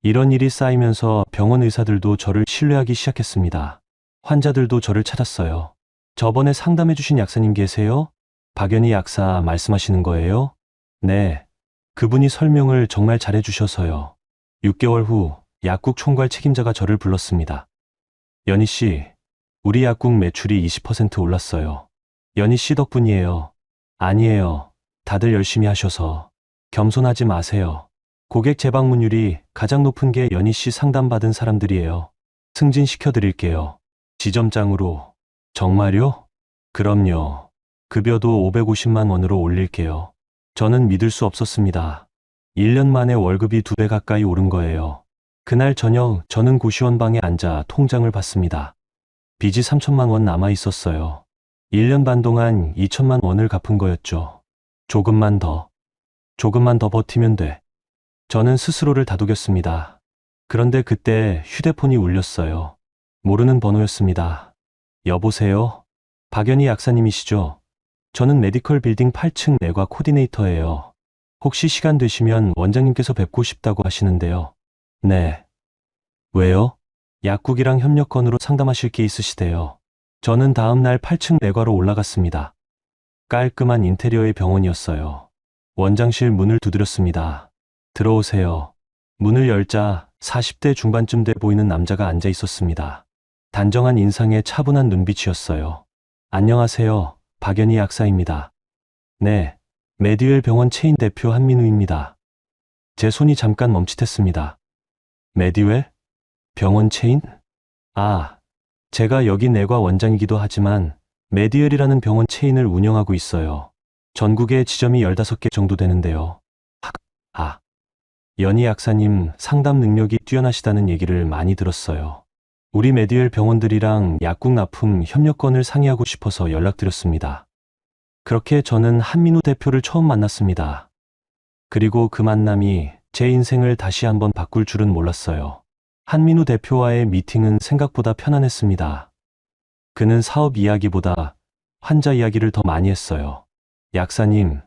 [SPEAKER 2] 이런 일이 쌓이면서 병원 의사들도 저를 신뢰하기 시작했습니다. 환자들도 저를 찾았어요. 저번에 상담해 주신 약사님 계세요? 박연희 약사 말씀하시는 거예요? 네. 그분이 설명을 정말 잘해 주셔서요. 6개월 후 약국 총괄 책임자가 저를 불렀습니다. 연희 씨, 우리 약국 매출이 20% 올랐어요. 연희 씨 덕분이에요. 아니에요. 다들 열심히 하셔서. 겸손하지 마세요. 고객 재방문율이 가장 높은 게 연희 씨 상담받은 사람들이에요. 승진시켜드릴게요. 지점장으로. 정말요? 그럼요. 급여도 550만 원으로 올릴게요. 저는 믿을 수 없었습니다. 1년 만에 월급이 2배 가까이 오른 거예요. 그날 저녁 저는 고시원 방에 앉아 통장을 봤습니다. 빚이 3천만 원 남아 있었어요. 1년 반 동안 2천만 원을 갚은 거였죠. 조금만 더 버티면 돼. 저는 스스로를 다독였습니다. 그런데 그때 휴대폰이 울렸어요. 모르는 번호였습니다. 여보세요? 박연희 약사님이시죠? 저는 메디컬 빌딩 8층 내과 코디네이터예요. 혹시 시간 되시면 원장님께서 뵙고 싶다고 하시는데요. 네. 왜요? 약국이랑 협력 건으로 상담하실 게 있으시대요. 저는 다음 날 8층 내과로 올라갔습니다. 깔끔한 인테리어의 병원이었어요. 원장실 문을 두드렸습니다. 들어오세요. 문을 열자 40대 중반쯤 돼 보이는 남자가 앉아 있었습니다. 단정한 인상에 차분한 눈빛이었어요. 안녕하세요. 박연희 약사입니다. 네, 메디웰 병원 체인 대표 한민우입니다. 제 손이 잠깐 멈칫했습니다. 메디웰? 병원 체인? 아, 제가 여기 내과 원장이기도 하지만 메디웰이라는 병원 체인을 운영하고 있어요. 전국에 지점이 15개 정도 되는데요. 연희 약사님 상담 능력이 뛰어나시다는 얘기를 많이 들었어요. 우리 메디웰 병원들이랑 약국 납품 협력건을 상의하고 싶어서 연락드렸습니다. 그렇게 저는 한민우 대표를 처음 만났습니다. 그리고 그 만남이 제 인생을 다시 한번 바꿀 줄은 몰랐어요. 한민우 대표와의 미팅은 생각보다 편안했습니다. 그는 사업 이야기보다 환자 이야기를 더 많이 했어요. 약사님,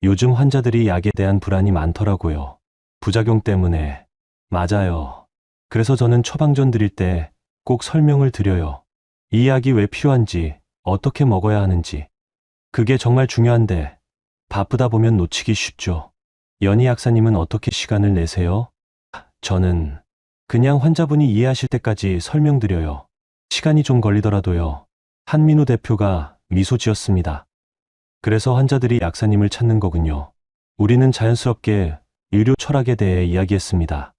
[SPEAKER 2] 요즘 환자들이 약에 대한 불안이 많더라고요. 부작용 때문에. 맞아요. 그래서 저는 처방전 드릴 때 꼭 설명을 드려요. 이 약이 왜 필요한지, 어떻게 먹어야 하는지. 그게 정말 중요한데 바쁘다 보면 놓치기 쉽죠. 연희 약사님은 어떻게 시간을 내세요? 저는 그냥 환자분이 이해하실 때까지 설명드려요. 시간이 좀 걸리더라도요. 한민우 대표가 미소 지었습니다. 그래서 환자들이 약사님을 찾는 거군요. 우리는 자연스럽게 의료 철학에 대해 이야기했습니다.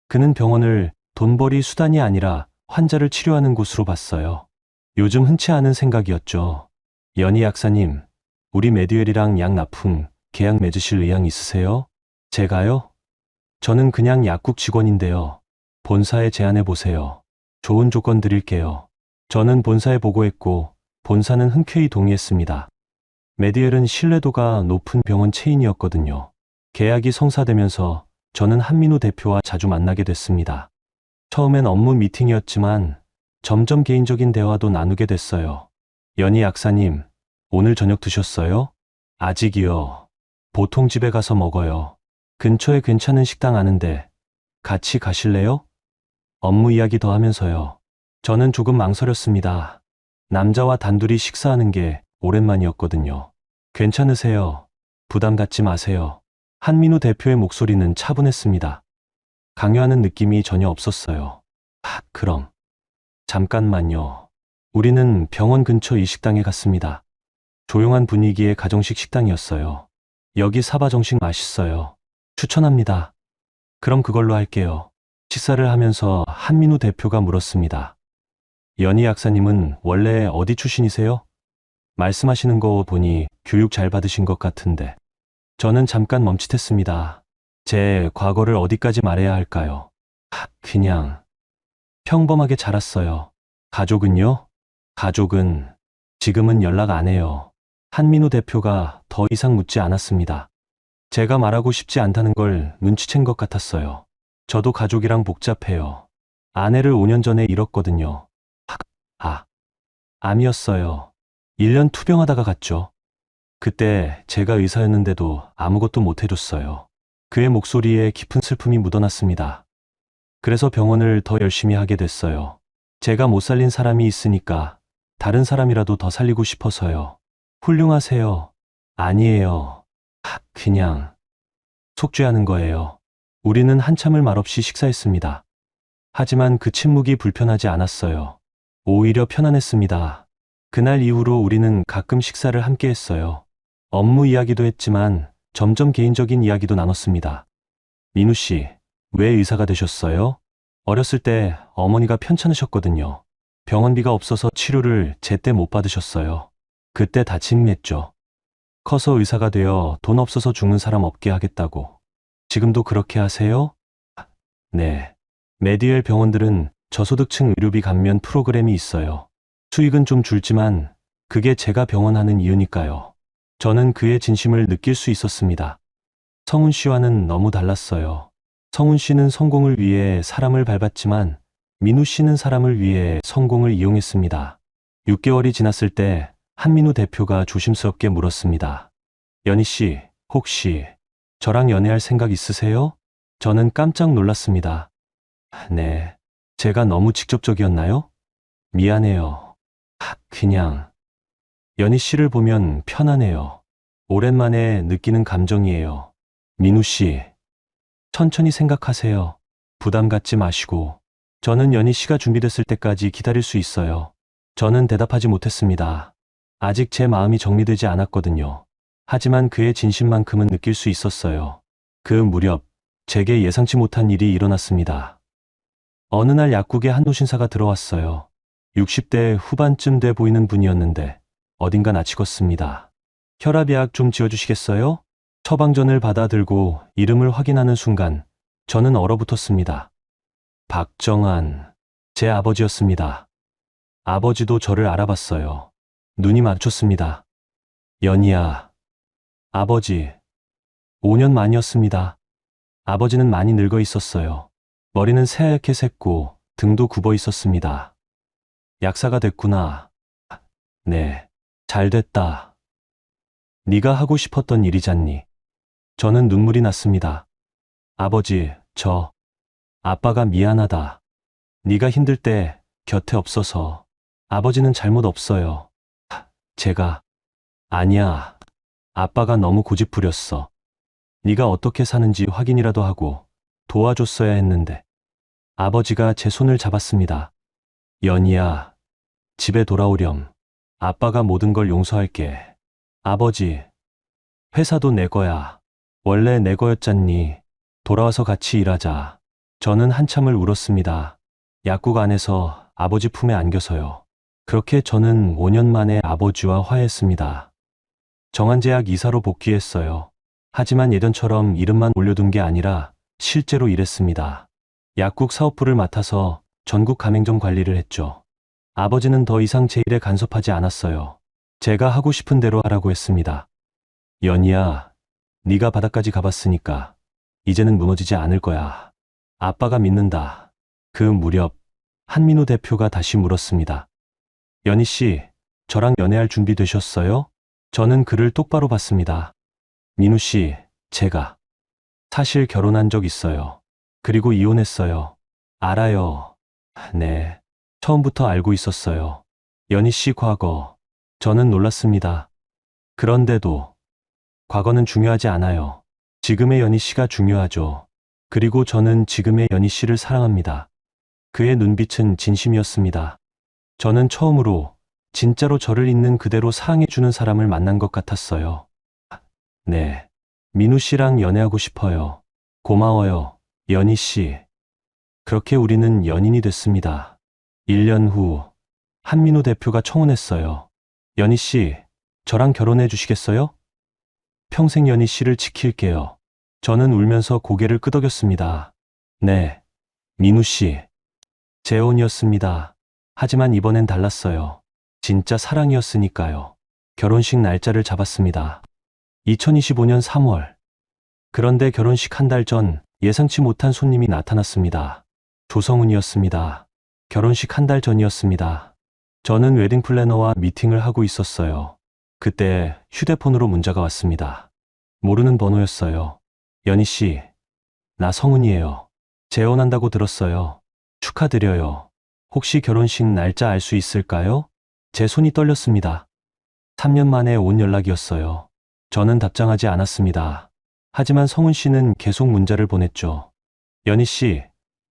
[SPEAKER 2] 그는 병원을 돈벌이 수단이 아니라 환자를 치료하는 곳으로 봤어요. 요즘 흔치 않은 생각이었죠. 연희 약사님, 우리 메디웰이랑 약 납품 계약 맺으실 의향 있으세요? 제가요? 저는 그냥 약국 직원인데요. 본사에 제안해 보세요. 좋은 조건 드릴게요. 저는 본사에 보고했고 본사는 흔쾌히 동의했습니다. 메디웰은 신뢰도가 높은 병원 체인이었거든요. 계약이 성사되면서 저는 한민우 대표와 자주 만나게 됐습니다. 처음엔 업무 미팅이었지만 점점 개인적인 대화도 나누게 됐어요. 연희 약사님, 오늘 저녁 드셨어요? 아직이요. 보통 집에 가서 먹어요. 근처에 괜찮은 식당 아는데 같이 가실래요? 업무 이야기 더 하면서요. 저는 조금 망설였습니다. 남자와 단둘이 식사하는 게 오랜만이었거든요. 괜찮으세요? 부담 갖지 마세요. 한민우 대표의 목소리는 차분했습니다. 강요하는 느낌이 전혀 없었어요. 그럼. 잠깐만요. 우리는 병원 근처 이 식당에 갔습니다. 조용한 분위기의 가정식 식당이었어요. 여기 사바 정식 맛있어요. 추천합니다. 그럼 그걸로 할게요. 식사를 하면서 한민우 대표가 물었습니다. 연희 약사님은 원래 어디 출신이세요? 말씀하시는 거 보니 교육 잘 받으신 것 같은데. 저는 잠깐 멈칫했습니다. 제 과거를 어디까지 말해야 할까요? 그냥 평범하게 자랐어요. 가족은요? 가족은 지금은 연락 안 해요. 한민우 대표가 더 이상 묻지 않았습니다. 제가 말하고 싶지 않다는 걸 눈치챈 것 같았어요. 저도 가족이랑 복잡해요. 아내를 5년 전에 잃었거든요. 암이었어요. 1년 투병하다가 갔죠. 그때 제가 의사였는데도 아무것도 못 해줬어요. 그의 목소리에 깊은 슬픔이 묻어났습니다. 그래서 병원을 더 열심히 하게 됐어요. 제가 못 살린 사람이 있으니까 다른 사람이라도 더 살리고 싶어서요. 훌륭하세요. 아니에요. 그냥 속죄하는 거예요. 우리는 한참을 말없이 식사했습니다. 하지만 그 침묵이 불편하지 않았어요. 오히려 편안했습니다. 그날 이후로 우리는 가끔 식사를 함께 했어요. 업무 이야기도 했지만 점점 개인적인 이야기도 나눴습니다. 민우 씨, 왜 의사가 되셨어요? 어렸을 때 어머니가 편찮으셨거든요. 병원비가 없어서 치료를 제때 못 받으셨어요. 그때 다짐했죠. 커서 의사가 되어 돈 없어서 죽는 사람 없게 하겠다고. 지금도 그렇게 하세요? 네. 메디웰 병원들은 저소득층 의료비 감면 프로그램이 있어요. 수익은 좀 줄지만 그게 제가 병원 하는 이유니까요. 저는 그의 진심을 느낄 수 있었습니다. 성훈 씨와는 너무 달랐어요. 성훈 씨는 성공을 위해 사람을 밟았지만 민우 씨는 사람을 위해 성공을 이용했습니다. 6개월이 지났을 때 한민우 대표가 조심스럽게 물었습니다. 연희 씨, 혹시 저랑 연애할 생각 있으세요? 저는 깜짝 놀랐습니다. 네. 제가 너무 직접적이었나요? 미안해요. 그냥. 연희 씨를 보면 편하네요. 오랜만에 느끼는 감정이에요. 민우 씨, 천천히 생각하세요. 부담 갖지 마시고. 저는 연희 씨가 준비됐을 때까지 기다릴 수 있어요. 저는 대답하지 못했습니다. 아직 제 마음이 정리되지 않았거든요. 하지만 그의 진심만큼은 느낄 수 있었어요. 그 무렵, 제게 예상치 못한 일이 일어났습니다. 어느 날 약국에 한 노신사가 들어왔어요. 60대 후반쯤 돼 보이는 분이었는데 어딘가 낯익었습니다. 혈압약 좀 지어주시겠어요? 처방전을 받아 들고 이름을 확인하는 순간 저는 얼어붙었습니다. 박정한, 제 아버지였습니다. 아버지도 저를 알아봤어요. 눈이 맞췄습니다. 연희야. 아버지. 5년 만이었습니다. 아버지는 많이 늙어 있었어요. 머리는 새하얗게 샜고 등도 굽어 있었습니다. 약사가 됐구나. 네, 잘 됐다. 네가 하고 싶었던 일이잖니. 저는 눈물이 났습니다. 아버지, 아빠가 미안하다. 네가 힘들 때 곁에 없어서. 아버지는 잘못 없어요. 제가. 아니야. 아빠가 너무 고집부렸어. 네가 어떻게 사는지 확인이라도 하고 도와줬어야 했는데. 아버지가 제 손을 잡았습니다. 연희야, 집에 돌아오렴. 아빠가 모든 걸 용서할게. 아버지, 회사도 내 거야. 원래 내 거였잖니. 돌아와서 같이 일하자. 저는 한참을 울었습니다. 약국 안에서 아버지 품에 안겨서요. 그렇게 저는 5년 만에 아버지와 화해했습니다. 정한제약 이사로 복귀했어요. 하지만 예전처럼 이름만 올려둔 게 아니라 실제로 일했습니다. 약국 사업부를 맡아서 전국 가맹점 관리를 했죠. 아버지는 더 이상 제 일에 간섭하지 않았어요. 제가 하고 싶은 대로 하라고 했습니다. 연희야, 네가 바닥까지 가봤으니까 이제는 무너지지 않을 거야. 아빠가 믿는다. 그 무렵 한민우 대표가 다시 물었습니다. 연희 씨, 저랑 연애할 준비 되셨어요? 저는 그를 똑바로 봤습니다. 민우 씨, 제가 사실 결혼한 적 있어요. 그리고 이혼했어요. 알아요. 네, 처음부터 알고 있었어요. 연희 씨 과거. 저는 놀랐습니다. 그런데도 과거는 중요하지 않아요. 지금의 연희 씨가 중요하죠. 그리고 저는 지금의 연희 씨를 사랑합니다. 그의 눈빛은 진심이었습니다. 저는 처음으로 진짜로 저를 있는 그대로 사랑해주는 사람을 만난 것 같았어요. 네, 민우 씨랑 연애하고 싶어요. 고마워요, 연희 씨. 그렇게 우리는 연인이 됐습니다. 1년 후 한민우 대표가 청혼했어요. 연희 씨, 저랑 결혼해 주시겠어요? 평생 연희 씨를 지킬게요. 저는 울면서 고개를 끄덕였습니다. 네, 민우 씨. 재혼이었습니다. 하지만 이번엔 달랐어요. 진짜 사랑이었으니까요. 결혼식 날짜를 잡았습니다. 2025년 3월. 그런데 결혼식 한 달 전 예상치 못한 손님이 나타났습니다. 조성훈이었습니다. 결혼식 한 달 전이었습니다. 저는 웨딩 플래너와 미팅을 하고 있었어요. 그때 휴대폰으로 문자가 왔습니다. 모르는 번호였어요. 연희 씨, 나 성훈이에요. 재혼한다고 들었어요. 축하드려요. 혹시 결혼식 날짜 알 수 있을까요? 제 손이 떨렸습니다. 3년 만에 온 연락이었어요. 저는 답장하지 않았습니다. 하지만 성훈 씨는 계속 문자를 보냈죠. 연희 씨,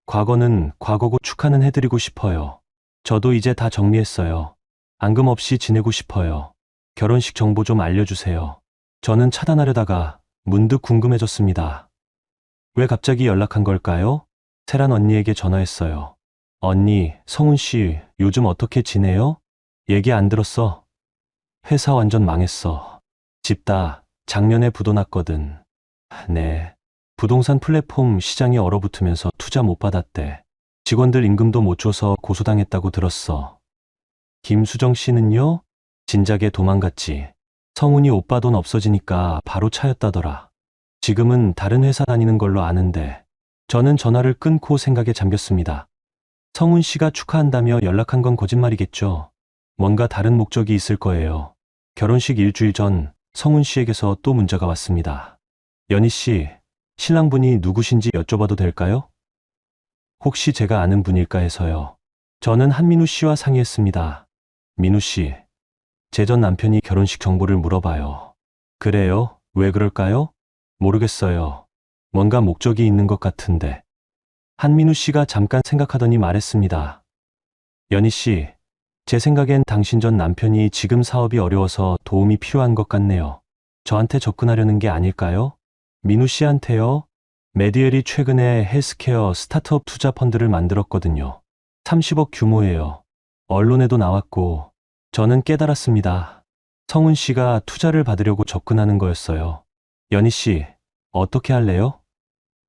[SPEAKER 2] 과거는 과거고 축하는 해드리고 싶어요. 저도 이제 다 정리했어요. 앙금 없이 지내고 싶어요. 결혼식 정보 좀 알려주세요. 저는 차단하려다가 문득 궁금해졌습니다. 왜 갑자기 연락한 걸까요? 세란 언니에게 전화했어요. 언니, 성훈 씨 요즘 어떻게 지내요? 얘기 안 들었어. 회사 완전 망했어. 집 다 작년에 부도났거든. 네. 부동산 플랫폼 시장이 얼어붙으면서 투자 못 받았대. 직원들 임금도 못 줘서 고소당했다고 들었어. 김수정 씨는요? 진작에 도망갔지. 성훈이 오빠 돈 없어지니까 바로 차였다더라. 지금은 다른 회사 다니는 걸로 아는데 저는 전화를 끊고 생각에 잠겼습니다. 성훈 씨가 축하한다며 연락한 건 거짓말이겠죠. 뭔가 다른 목적이 있을 거예요. 결혼식 일주일 전 성훈 씨에게서 또 문자가 왔습니다. 연희 씨, 신랑분이 누구신지 여쭤봐도 될까요? 혹시 제가 아는 분일까 해서요. 저는 한민우 씨와 상의했습니다. 민우 씨, 제 전 남편이 결혼식 정보를 물어봐요. 그래요? 왜 그럴까요? 모르겠어요. 뭔가 목적이 있는 것 같은데. 한민우 씨가 잠깐 생각하더니 말했습니다. 연희 씨, 제 생각엔 당신 전 남편이 지금 사업이 어려워서 도움이 필요한 것 같네요. 저한테 접근하려는 게 아닐까요? 민우 씨한테요? 메디엘이 최근에 헬스케어 스타트업 투자 펀드를 만들었거든요. 30억 규모예요. 언론에도 나왔고, 저는 깨달았습니다. 성훈 씨가 투자를 받으려고 접근하는 거였어요. 연희 씨, 어떻게 할래요?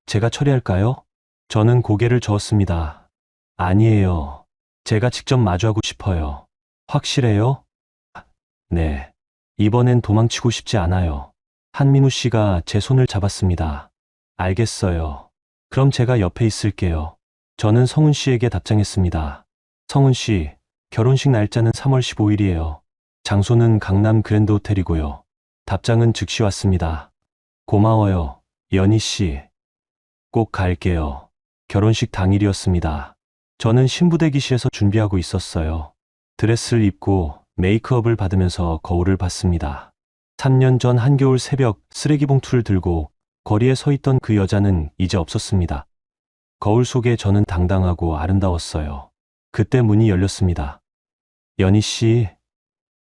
[SPEAKER 2] 제가 처리할까요? 저는 고개를 저었습니다. 아니에요. 제가 직접 마주하고 싶어요. 확실해요? 네. 이번엔 도망치고 싶지 않아요. 한민우 씨가 제 손을 잡았습니다. 알겠어요. 그럼 제가 옆에 있을게요. 저는 성훈 씨에게 답장했습니다. 성훈 씨, 결혼식 날짜는 3월 15일이에요. 장소는 강남 그랜드 호텔이고요. 답장은 즉시 왔습니다. 고마워요, 연희 씨. 꼭 갈게요. 결혼식 당일이었습니다. 저는 신부 대기실에서 준비하고 있었어요. 드레스를 입고 메이크업을 받으면서 거울을 봤습니다. 3년 전 한겨울 새벽 쓰레기 봉투를 들고 거리에 서 있던 그 여자는 이제 없었습니다. 거울 속에 저는 당당하고 아름다웠어요. 그때 문이 열렸습니다. 연희 씨,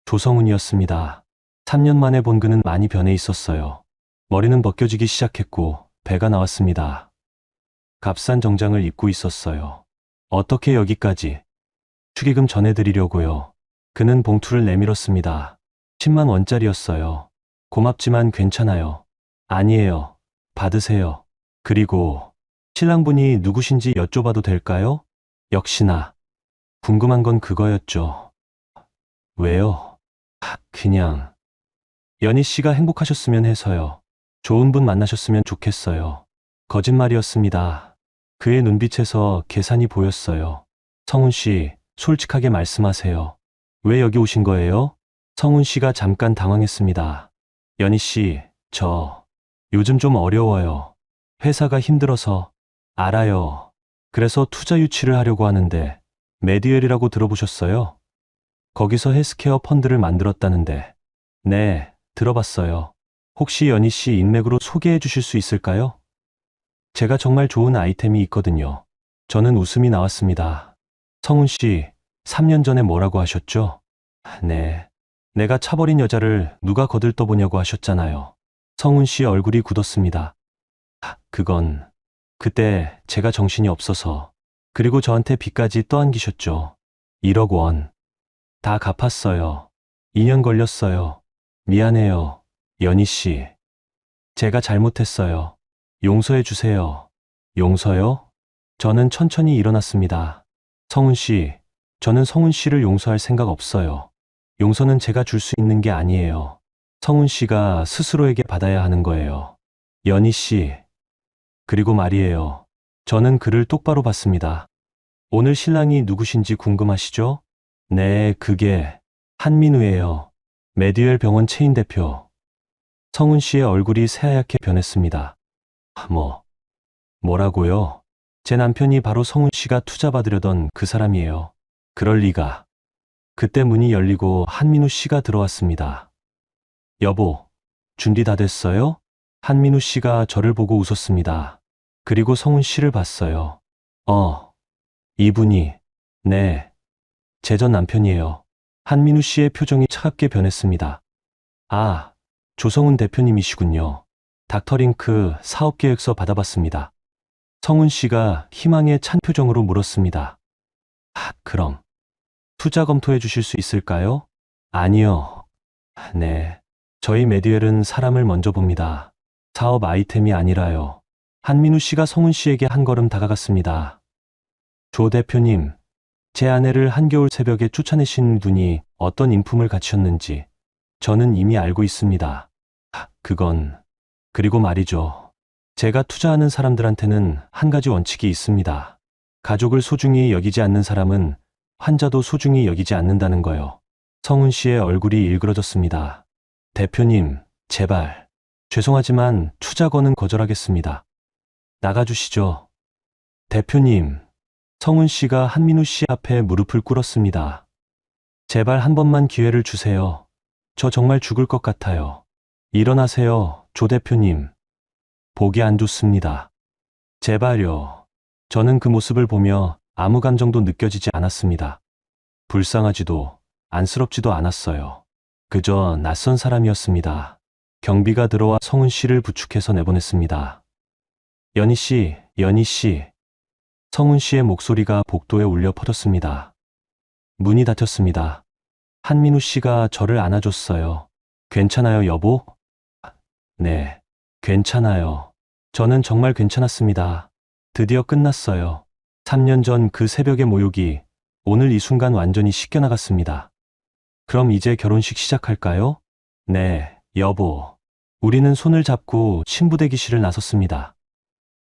[SPEAKER 2] 조성훈이었습니다. 3년 만에 본 그는 많이 변해 있었어요. 머리는 벗겨지기 시작했고 배가 나왔습니다. 값싼 정장을 입고 있었어요. 어떻게 여기까지? 축의금 전해드리려고요. 그는 봉투를 내밀었습니다. 10만 원짜리였어요. 고맙지만 괜찮아요. 아니에요. 받으세요. 그리고 신랑분이 누구신지 여쭤봐도 될까요? 역시나 궁금한 건 그거였죠. 왜요? 그냥 연희 씨가 행복하셨으면 해서요. 좋은 분 만나셨으면 좋겠어요. 거짓말이었습니다. 그의 눈빛에서 계산이 보였어요. 성훈 씨, 솔직하게 말씀하세요. 왜 여기 오신 거예요? 성훈 씨가 잠깐 당황했습니다. 연희 씨, 저 요즘 좀 어려워요. 회사가 힘들어서. 알아요. 그래서 투자 유치를 하려고 하는데 메디웰이라고 들어보셨어요? 거기서 헬스케어 펀드를 만들었다는데. 네, 들어봤어요. 혹시 연희 씨 인맥으로 소개해 주실 수 있을까요? 제가 정말 좋은 아이템이 있거든요. 저는 웃음이 나왔습니다. 성훈 씨, 3년 전에 뭐라고 하셨죠? 네. 내가 차버린 여자를 누가 거들떠보냐고 하셨잖아요. 성훈 씨 얼굴이 굳었습니다. 그건 그때 제가 정신이 없어서. 그리고 저한테 빚까지 떠안기셨죠. 1억 원. 다 갚았어요. 2년 걸렸어요. 미안해요, 연희 씨. 제가 잘못했어요. 용서해 주세요. 용서요? 저는 천천히 일어났습니다. 성훈 씨, 저는 성훈 씨를 용서할 생각 없어요. 용서는 제가 줄 수 있는 게 아니에요. 성훈 씨가 스스로에게 받아야 하는 거예요. 연희 씨. 그리고 말이에요. 저는 그를 똑바로 봤습니다. 오늘 신랑이 누구신지 궁금하시죠? 네, 그게 한민우예요. 메디웰 병원 체인 대표. 성훈 씨의 얼굴이 새하얗게 변했습니다. 뭐라고요? 제 남편이 바로 성훈 씨가 투자 받으려던 그 사람이에요. 그럴 리가. 그때 문이 열리고 한민우 씨가 들어왔습니다. 여보, 준비 다 됐어요? 한민우 씨가 저를 보고 웃었습니다. 그리고 성훈 씨를 봤어요. 이분이. 네. 제 전 남편이에요. 한민우 씨의 표정이 차갑게 변했습니다. 아, 조성훈 대표님이시군요. 닥터링크 사업계획서 받아봤습니다. 성훈 씨가 희망에 찬 표정으로 물었습니다. 그럼 투자 검토해 주실 수 있을까요? 아니요. 네. 저희 메디웰은 사람을 먼저 봅니다. 사업 아이템이 아니라요. 한민우 씨가 성훈 씨에게 한 걸음 다가갔습니다. 조 대표님, 제 아내를 한겨울 새벽에 쫓아내신 분이 어떤 인품을 갖추었는지 저는 이미 알고 있습니다. 그리고 말이죠. 제가 투자하는 사람들한테는 한 가지 원칙이 있습니다. 가족을 소중히 여기지 않는 사람은 환자도 소중히 여기지 않는다는 거요. 성훈 씨의 얼굴이 일그러졌습니다. 대표님, 제발. 죄송하지만 투자건은 거절하겠습니다. 나가주시죠. 대표님, 성훈 씨가 한민우 씨 앞에 무릎을 꿇었습니다. 제발 한 번만 기회를 주세요. 저 정말 죽을 것 같아요. 일어나세요, 조 대표님. 보기 안 좋습니다. 제발요. 저는 그 모습을 보며 아무 감정도 느껴지지 않았습니다. 불쌍하지도 안쓰럽지도 않았어요. 그저 낯선 사람이었습니다. 경비가 들어와 성훈 씨를 부축해서 내보냈습니다. 연희 씨. 성훈 씨의 목소리가 복도에 울려 퍼졌습니다. 문이 닫혔습니다. 한민우 씨가 저를 안아줬어요. 괜찮아요, 여보? 네, 괜찮아요. 저는 정말 괜찮았습니다. 드디어 끝났어요. 3년 전 그 새벽의 모욕이 오늘 이 순간 완전히 씻겨나갔습니다. 그럼 이제 결혼식 시작할까요? 네, 여보. 우리는 손을 잡고 신부대기실을 나섰습니다.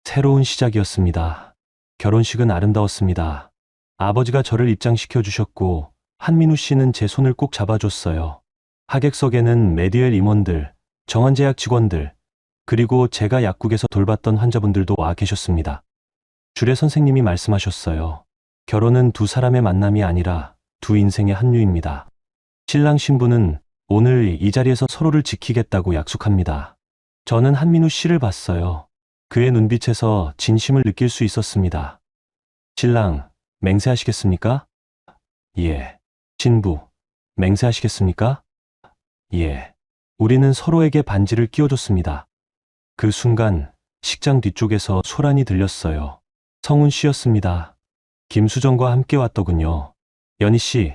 [SPEAKER 2] 새로운 시작이었습니다. 결혼식은 아름다웠습니다. 아버지가 저를 입장시켜 주셨고 한민우 씨는 제 손을 꼭 잡아줬어요. 하객석에는 메디웰 임원들, 정원제약 직원들, 그리고 제가 약국에서 돌봤던 환자분들도 와 계셨습니다. 주례 선생님이 말씀하셨어요. 결혼은 두 사람의 만남이 아니라 두 인생의 합류입니다. 신랑 신부는 오늘 이 자리에서 서로를 지키겠다고 약속합니다. 저는 한민우 씨를 봤어요. 그의 눈빛에서 진심을 느낄 수 있었습니다. 신랑, 맹세하시겠습니까? 예. 신부, 맹세하시겠습니까? 예. 우리는 서로에게 반지를 끼워줬습니다. 그 순간 식장 뒤쪽에서 소란이 들렸어요. 성훈 씨였습니다. 김수정과 함께 왔더군요. 연희 씨,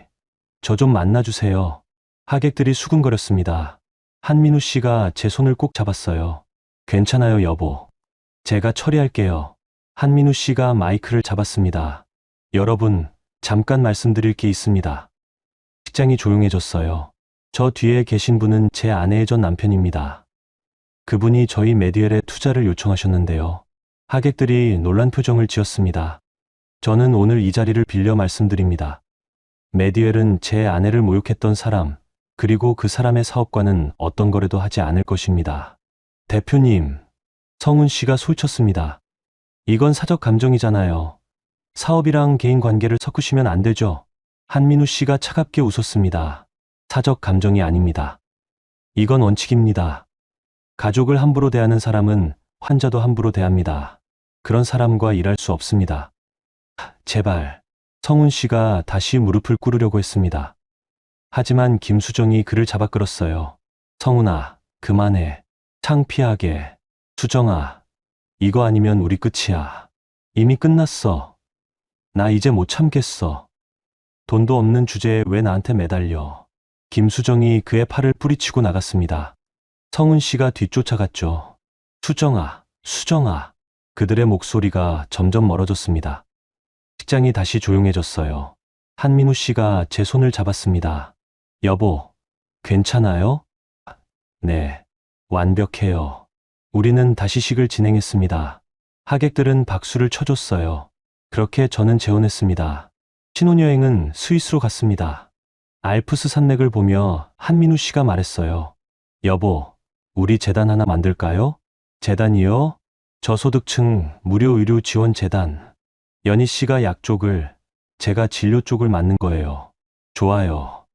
[SPEAKER 2] 저 좀 만나주세요. 하객들이 수군거렸습니다. 한민우 씨가 제 손을 꼭 잡았어요. 괜찮아요, 여보. 제가 처리할게요. 한민우 씨가 마이크를 잡았습니다. 여러분, 잠깐 말씀드릴 게 있습니다. 식장이 조용해졌어요. 저 뒤에 계신 분은 제 아내의 전 남편입니다. 그분이 저희 메디웰에 투자를 요청하셨는데요. 하객들이 놀란 표정을 지었습니다. 저는 오늘 이 자리를 빌려 말씀드립니다. 메디웰은 제 아내를 모욕했던 사람, 그리고 그 사람의 사업과는 어떤 거래도 하지 않을 것입니다. 대표님, 성훈 씨가 소리쳤습니다. 이건 사적 감정이잖아요. 사업이랑 개인 관계를 섞으시면 안 되죠. 한민우 씨가 차갑게 웃었습니다. 사적 감정이 아닙니다. 이건 원칙입니다. 가족을 함부로 대하는 사람은 환자도 함부로 대합니다. 그런 사람과 일할 수 없습니다. 제발. 성훈 씨가 다시 무릎을 꿇으려고 했습니다. 하지만 김수정이 그를 잡아 끌었어요. 성훈아, 그만해. 창피하게. 수정아, 이거 아니면 우리 끝이야. 이미 끝났어. 나 이제 못 참겠어. 돈도 없는 주제에 왜 나한테 매달려. 김수정이 그의 팔을 뿌리치고 나갔습니다. 성훈 씨가 뒤쫓아갔죠. 수정아. 그들의 목소리가 점점 멀어졌습니다. 식장이 다시 조용해졌어요. 한민우 씨가 제 손을 잡았습니다. 여보, 괜찮아요? 네, 완벽해요. 우리는 다시 식을 진행했습니다. 하객들은 박수를 쳐줬어요. 그렇게 저는 재혼했습니다. 신혼여행은 스위스로 갔습니다. 알프스 산맥을 보며 한민우 씨가 말했어요. 여보, 우리 재단 하나 만들까요? 재단이요? 저소득층 무료 의료 지원 재단. 연희 씨가 약 쪽을, 제가 진료 쪽을 맡는 거예요. 좋아요.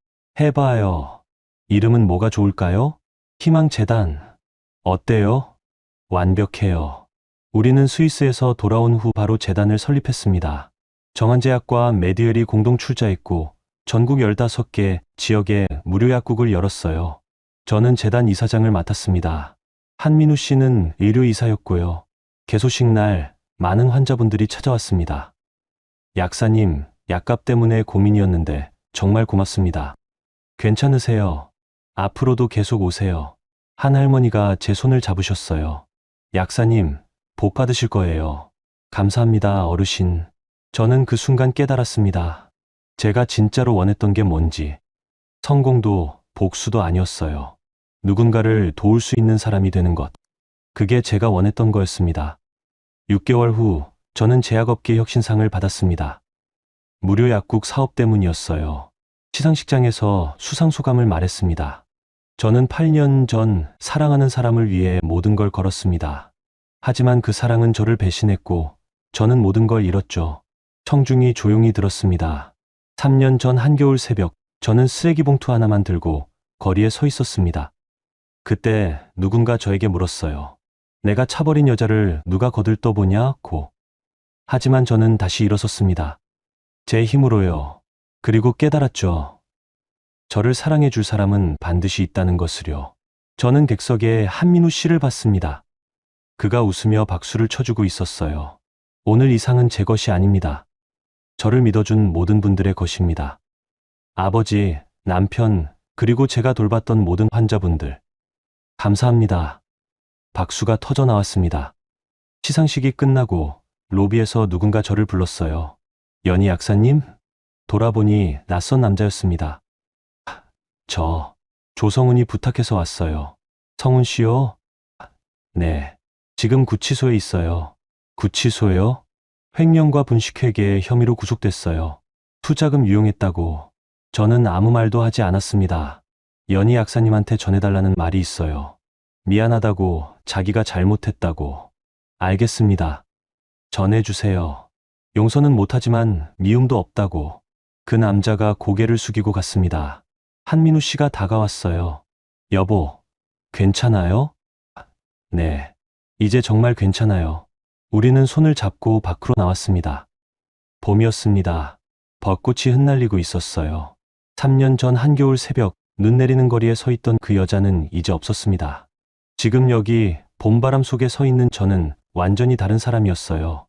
[SPEAKER 2] 해봐요. 이름은 뭐가 좋을까요? 희망재단. 어때요? 완벽해요. 우리는 스위스에서 돌아온 후 바로 재단을 설립했습니다. 정한제약과 메디웰이 공동 출자했고 전국 15개 지역에 무료 약국을 열었어요. 저는 재단 이사장을 맡았습니다. 한민우 씨는 의료이사였고요. 개소식 날 많은 환자분들이 찾아왔습니다. 약사님, 약값 때문에 고민이었는데 정말 고맙습니다. 괜찮으세요? 앞으로도 계속 오세요. 한 할머니가 제 손을 잡으셨어요. 약사님, 복 받으실 거예요. 감사합니다, 어르신. 저는 그 순간 깨달았습니다. 제가 진짜로 원했던 게 뭔지. 성공도 복수도 아니었어요. 누군가를 도울 수 있는 사람이 되는 것. 그게 제가 원했던 거였습니다. 6개월 후 저는 제약업계 혁신상을 받았습니다. 무료 약국 사업 때문이었어요. 시상식장에서 수상소감을 말했습니다. 저는 8년 전 사랑하는 사람을 위해 모든 걸 걸었습니다. 하지만 그 사랑은 저를 배신했고 저는 모든 걸 잃었죠. 청중이 조용히 들었습니다. 3년 전 한겨울 새벽, 저는 쓰레기 봉투 하나만 들고 거리에 서 있었습니다. 그때 누군가 저에게 물었어요. 내가 차버린 여자를 누가 거들떠보냐고. 하지만 저는 다시 일어섰습니다. 제 힘으로요. 그리고 깨달았죠. 저를 사랑해 줄 사람은 반드시 있다는 것을요. 저는 객석에 한민우 씨를 봤습니다. 그가 웃으며 박수를 쳐주고 있었어요. 오늘 이 상은 제 것이 아닙니다. 저를 믿어준 모든 분들의 것입니다. 아버지, 남편, 그리고 제가 돌봤던 모든 환자분들. 감사합니다. 박수가 터져 나왔습니다. 시상식이 끝나고 로비에서 누군가 저를 불렀어요. 연희 약사님? 돌아보니 낯선 남자였습니다. 저, 조성훈이 부탁해서 왔어요. 성훈 씨요? 네. 지금 구치소에 있어요. 구치소요? 횡령과 분식회계 혐의로 구속됐어요. 투자금 유용했다고. 저는 아무 말도 하지 않았습니다. 연희 약사님한테 전해달라는 말이 있어요. 미안하다고, 자기가 잘못했다고. 알겠습니다. 전해주세요. 용서는 못하지만 미움도 없다고. 그 남자가 고개를 숙이고 갔습니다. 한민우 씨가 다가왔어요. 여보, 괜찮아요? 네. 이제 정말 괜찮아요. 우리는 손을 잡고 밖으로 나왔습니다. 봄이었습니다. 벚꽃이 흩날리고 있었어요. 3년 전 한겨울 새벽, 눈 내리는 거리에 서 있던 그 여자는 이제 없었습니다. 지금 여기 봄바람 속에 서 있는 저는 완전히 다른 사람이었어요.